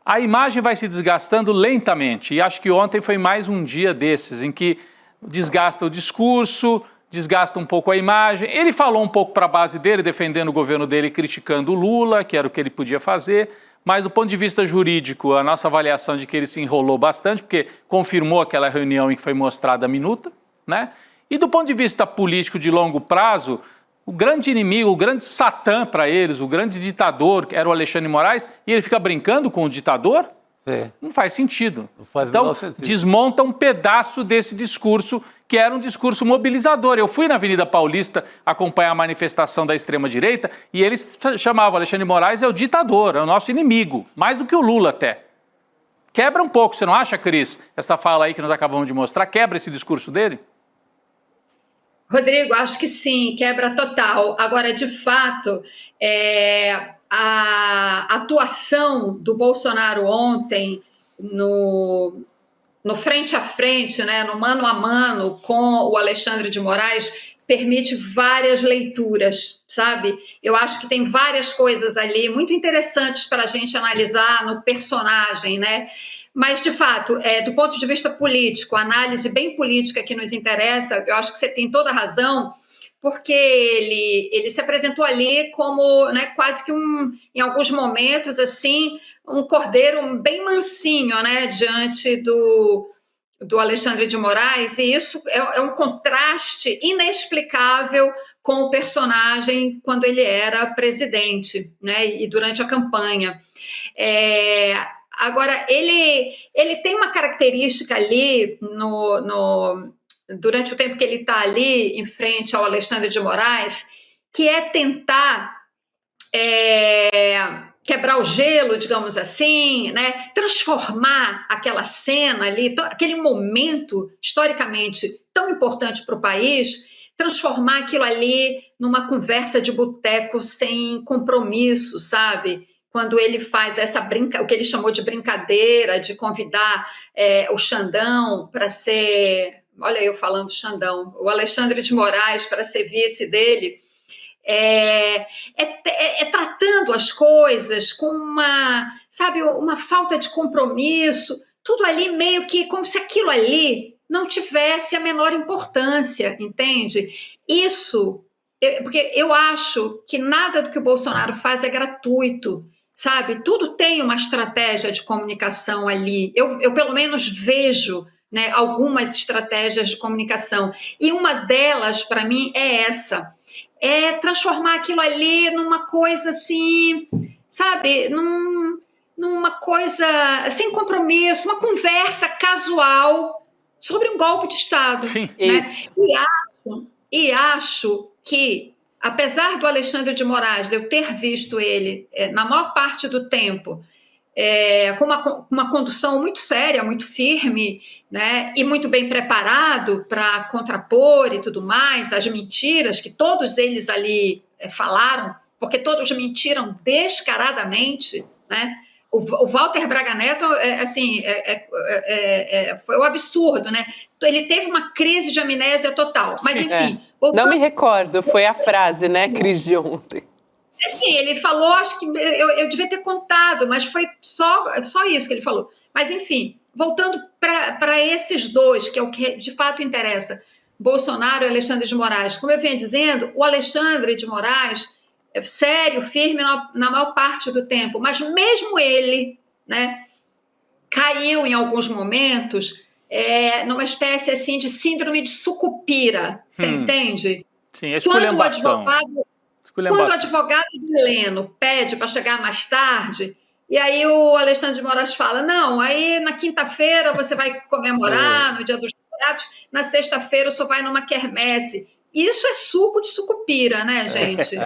A imagem vai se desgastando lentamente e acho que ontem foi mais um dia desses em que desgasta o discurso, desgasta um pouco a imagem. Ele falou um pouco para a base dele, defendendo o governo dele, criticando o Lula, que era o que ele podia fazer. Mas do ponto de vista jurídico, a nossa avaliação de que ele se enrolou bastante, porque confirmou aquela reunião em que foi mostrada a minuta, né? E do ponto de vista político de longo prazo, o grande inimigo, o grande satã para eles, o grande ditador, era o Alexandre de Moraes, e ele fica brincando com o ditador? Não faz sentido. Não faz o então, menor sentido. Desmonta um pedaço desse discurso, que era um discurso mobilizador. Eu fui na Avenida Paulista acompanhar a manifestação da extrema-direita e eles chamavam Alexandre de Moraes é o ditador, é o nosso inimigo, mais do que o Lula até. Quebra um pouco, você não acha, Cris? Essa fala aí que nós acabamos de mostrar, quebra esse discurso dele? Rodrigo, acho que sim, quebra total. Agora, de fato, a atuação do Bolsonaro ontem no frente a frente, né, no mano a mano com o Alexandre de Moraes, permite várias leituras, sabe? Eu acho que tem várias coisas ali muito interessantes para a gente analisar no personagem, né? Mas, de fato, do ponto de vista político, a análise bem política que nos interessa, eu acho que você tem toda a razão, porque ele se apresentou ali como, né, quase que em alguns momentos, assim, um cordeiro bem mansinho, né, diante do Alexandre de Moraes, e isso é um contraste inexplicável com o personagem quando ele era presidente, né, e durante a campanha. Agora, ele tem uma característica ali, durante o tempo que ele está ali em frente ao Alexandre de Moraes, que é tentar quebrar o gelo, digamos assim, né? Transformar aquela cena ali, aquele momento historicamente tão importante para o país, transformar aquilo ali numa conversa de boteco sem compromisso, sabe? Quando ele faz o que ele chamou de brincadeira, de convidar o Xandão para ser, olha eu falando Xandão, o Alexandre de Moraes para ser vice dele, tratando as coisas com uma falta de compromisso, tudo ali meio que como se aquilo ali não tivesse a menor importância, entende? Isso, porque eu acho que nada do que o Bolsonaro faz é gratuito. sabe? Tudo tem uma estratégia de comunicação ali. Eu pelo menos vejo, né, algumas estratégias de comunicação. E uma delas, para mim, é essa. É transformar aquilo ali numa coisa assim, sabe? Numa coisa sem compromisso, uma conversa casual sobre um golpe de Estado. Sim, né? isso. E acho que, apesar do Alexandre de Moraes, de eu ter visto ele, na maior parte do tempo, com uma condução muito séria, muito firme, né, e muito bem preparado para contrapor e tudo mais, as mentiras que todos eles ali falaram, porque todos mentiram descaradamente, né? O Walter Braga Neto, foi um absurdo, né? Ele teve uma crise de amnésia total, mas enfim... Não me recordo, foi a frase, né, Cris, de ontem. Sim, ele falou, acho que eu devia ter contado, mas foi só isso que ele falou. Mas, enfim, voltando para esses dois, que é o que de fato interessa, Bolsonaro e Alexandre de Moraes. Como eu vinha dizendo, o Alexandre de Moraes é sério, firme na maior parte do tempo, mas mesmo ele, né, caiu em alguns momentos numa espécie assim, de síndrome de sucupira, você entende? Sim, a esculhambação. Quando o advogado do Heleno pede para chegar mais tarde, e aí o Alexandre de Moraes fala, não, aí na quinta-feira você vai comemorar, no Dia dos Namorados, na sexta-feira você vai numa quermesse. Isso é suco de sucupira, né, gente?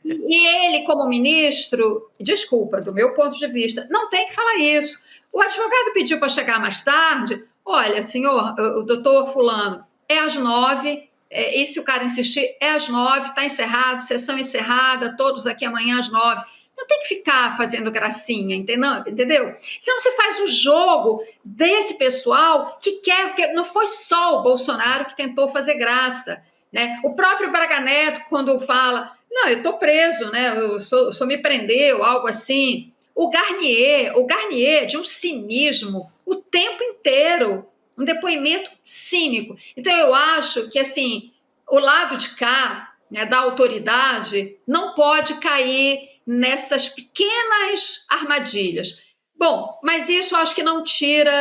E ele, como ministro, desculpa, do meu ponto de vista, não tem que falar isso. O advogado pediu para chegar mais tarde, olha, senhor, o doutor fulano, é às 9h, e se o cara insistir, é às 9h, está encerrado, sessão encerrada, todos aqui amanhã às 9h. Não tem que ficar fazendo gracinha, entendeu? Senão você faz o jogo desse pessoal que quer, porque não foi só o Bolsonaro que tentou fazer graça, né? O próprio Braga Neto, quando fala, não, eu estou preso, né? O senhor me prendeu, algo assim. O Garnier, de um cinismo o tempo inteiro, um depoimento cínico. Então, eu acho que, assim, o lado de cá, né, da autoridade, não pode cair nessas pequenas armadilhas. Bom, mas isso eu acho que não tira,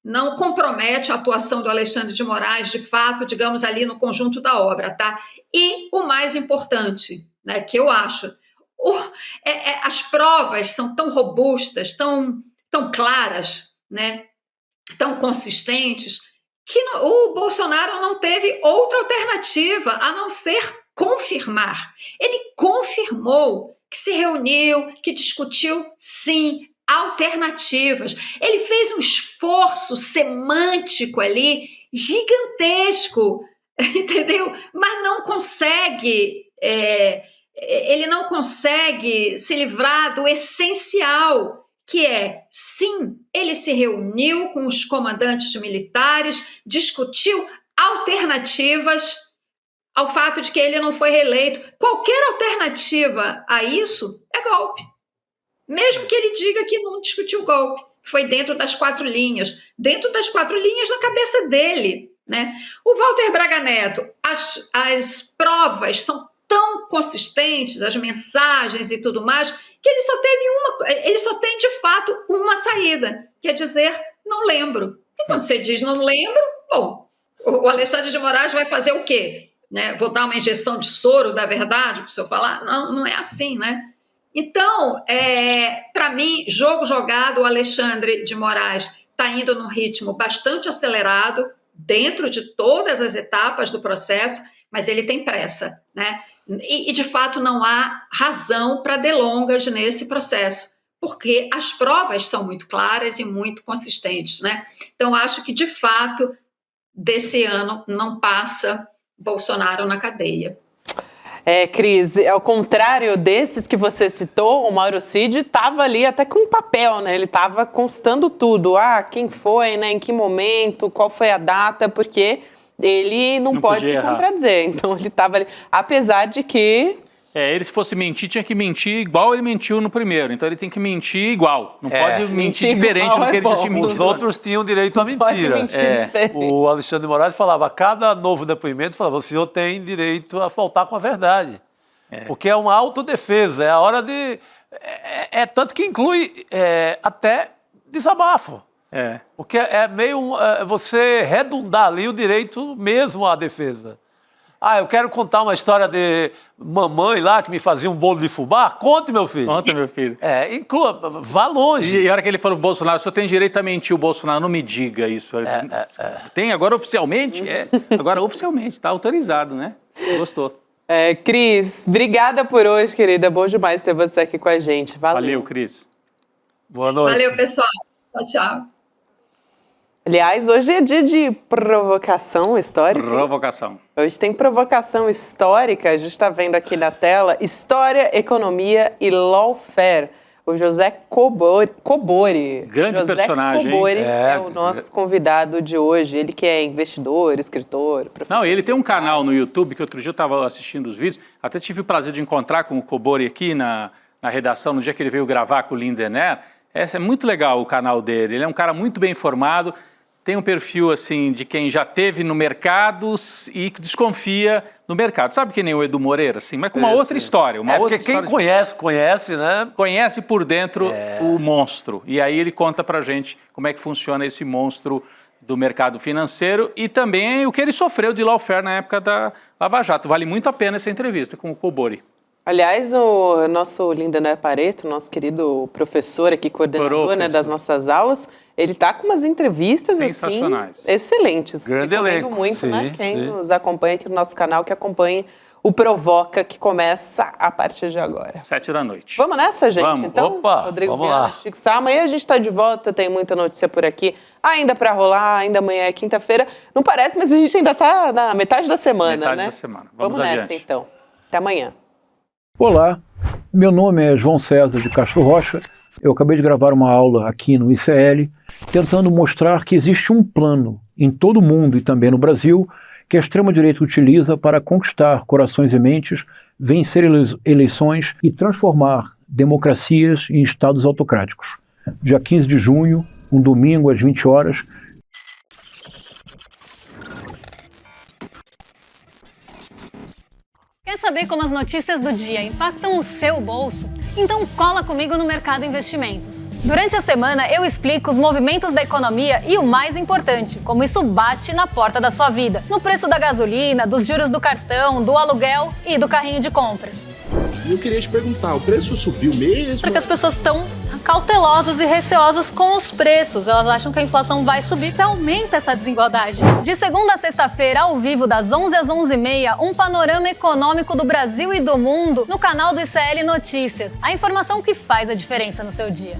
não compromete a atuação do Alexandre de Moraes, de fato, digamos, ali no conjunto da obra, tá? E o mais importante, né, que eu acho, as provas são tão robustas, tão claras, né, tão consistentes, que o Bolsonaro não teve outra alternativa a não ser confirmar. Ele confirmou que se reuniu, que discutiu, sim, alternativas. Ele fez um esforço semântico ali gigantesco, entendeu? Mas não consegue, ele não consegue se livrar do essencial, que é, sim, ele se reuniu com os comandantes militares, discutiu alternativas ao fato de que ele não foi reeleito. Qualquer alternativa a isso é golpe. Mesmo que ele diga que não discutiu golpe, foi dentro das 4 linhas. Dentro das 4 linhas na cabeça dele, né? O Walter Braga Neto, as provas são tão consistentes, as mensagens e tudo mais, que ele só tem de fato uma saída, que é dizer, não lembro. E quando você diz não lembro, bom, o Alexandre de Moraes vai fazer o quê? Né? Vou dar uma injeção de soro da verdade para o senhor falar? Não é assim, né? Então, para mim, jogo jogado, o Alexandre de Moraes está indo num ritmo bastante acelerado, dentro de todas as etapas do processo, mas ele tem pressa, né? E de fato, não há razão para delongas nesse processo, porque as provas são muito claras e muito consistentes, né? Então, acho que, de fato, desse ano não passa Bolsonaro na cadeia. Cris, ao contrário desses que você citou, o Mauro Cid estava ali até com papel, né? Ele estava constando tudo. Quem foi, né? Em que momento, qual foi a data, porque ele não pode se contradizer. Então, ele estava ali, apesar de que... ele, se fosse mentir, tinha que mentir igual ele mentiu no primeiro. Então, ele tem que mentir igual. Não pode mentir diferente do que ele tinha mentido. Os outros tinham direito à mentira. O Alexandre de Moraes falava, a cada novo depoimento, falava, o senhor tem direito a faltar com a verdade. Porque é uma autodefesa, é a hora de... tanto que inclui até desabafo. Porque é meio você redundar ali o direito mesmo à defesa. Eu quero contar uma história de mamãe lá que me fazia um bolo de fubá. Conte, meu filho. Conta, meu filho. Inclua, vá longe. E a hora que ele falou Bolsonaro, o senhor tem direito a mentir, o Bolsonaro, não me diga isso. Tem agora oficialmente? Agora oficialmente, está autorizado, né? Gostou. Cris, obrigada por hoje, querida. Bom demais ter você aqui com a gente. Valeu, Cris. Boa noite. Valeu, pessoal. Tchau, tchau. Aliás, hoje é dia de provocação histórica. Provocação. Hoje tem provocação histórica, a gente está vendo aqui na tela, História, Economia e Lawfare. O José Cobori. Grande José personagem, Cobori hein? é o nosso convidado de hoje. Ele que é investidor, escritor, professor. Não, ele tem um canal no YouTube que outro dia eu estava assistindo os vídeos, até tive o prazer de encontrar com o Cobori aqui na redação, no dia que ele veio gravar com o Lindener. É muito legal o canal dele, ele é um cara muito bem informado, tem um perfil assim de quem já teve no mercado e desconfia no mercado. Sabe que nem o Edu Moreira, assim, mas com uma outra história. Porque quem conhece, né? Conhece por dentro o monstro. E aí ele conta pra gente como é que funciona esse monstro do mercado financeiro e também o que ele sofreu de lawfare na época da Lava Jato. Vale muito a pena essa entrevista com o Cobori. Aliás, o nosso Lindener Pareto, nosso querido professor aqui, coordenador das nossas aulas, ele está com umas entrevistas assim, excelentes. Grande elenco. Muito, né? Quem nos acompanha aqui no nosso canal, que acompanhe o Provoca, que começa a partir de agora. 7 da noite. Vamos nessa, gente? Vamos. Então, Opa, Rodrigo vamos Viana, lá. Chico Sá. Amanhã a gente está de volta, tem muita notícia por aqui. Ainda para rolar, ainda amanhã é quinta-feira. Não parece, mas a gente ainda está na metade da semana, metade né? da semana. Vamos nessa, adiante. então. Até amanhã. Olá, meu nome é João César de Castro Rocha. Eu acabei de gravar uma aula aqui no ICL, tentando mostrar que existe um plano em todo o mundo e também no Brasil que a extrema-direita utiliza para conquistar corações e mentes, vencer eleições e transformar democracias em estados autocráticos. Dia 15 de junho, um domingo às 20 horas, Quer saber como as notícias do dia impactam o seu bolso? Então cola comigo no Mercado Investimentos. Durante a semana eu explico os movimentos da economia e o mais importante, como isso bate na porta da sua vida. No preço da gasolina, dos juros do cartão, do aluguel e do carrinho de compras. Eu queria te perguntar, o preço subiu mesmo? Porque as pessoas estão cautelosas e receosas com os preços. Elas acham que a inflação vai subir e aumenta essa desigualdade. De segunda a sexta-feira, ao vivo, das 11 às 11h30, um panorama econômico do Brasil e do mundo no canal do ICL Notícias. A informação que faz a diferença no seu dia.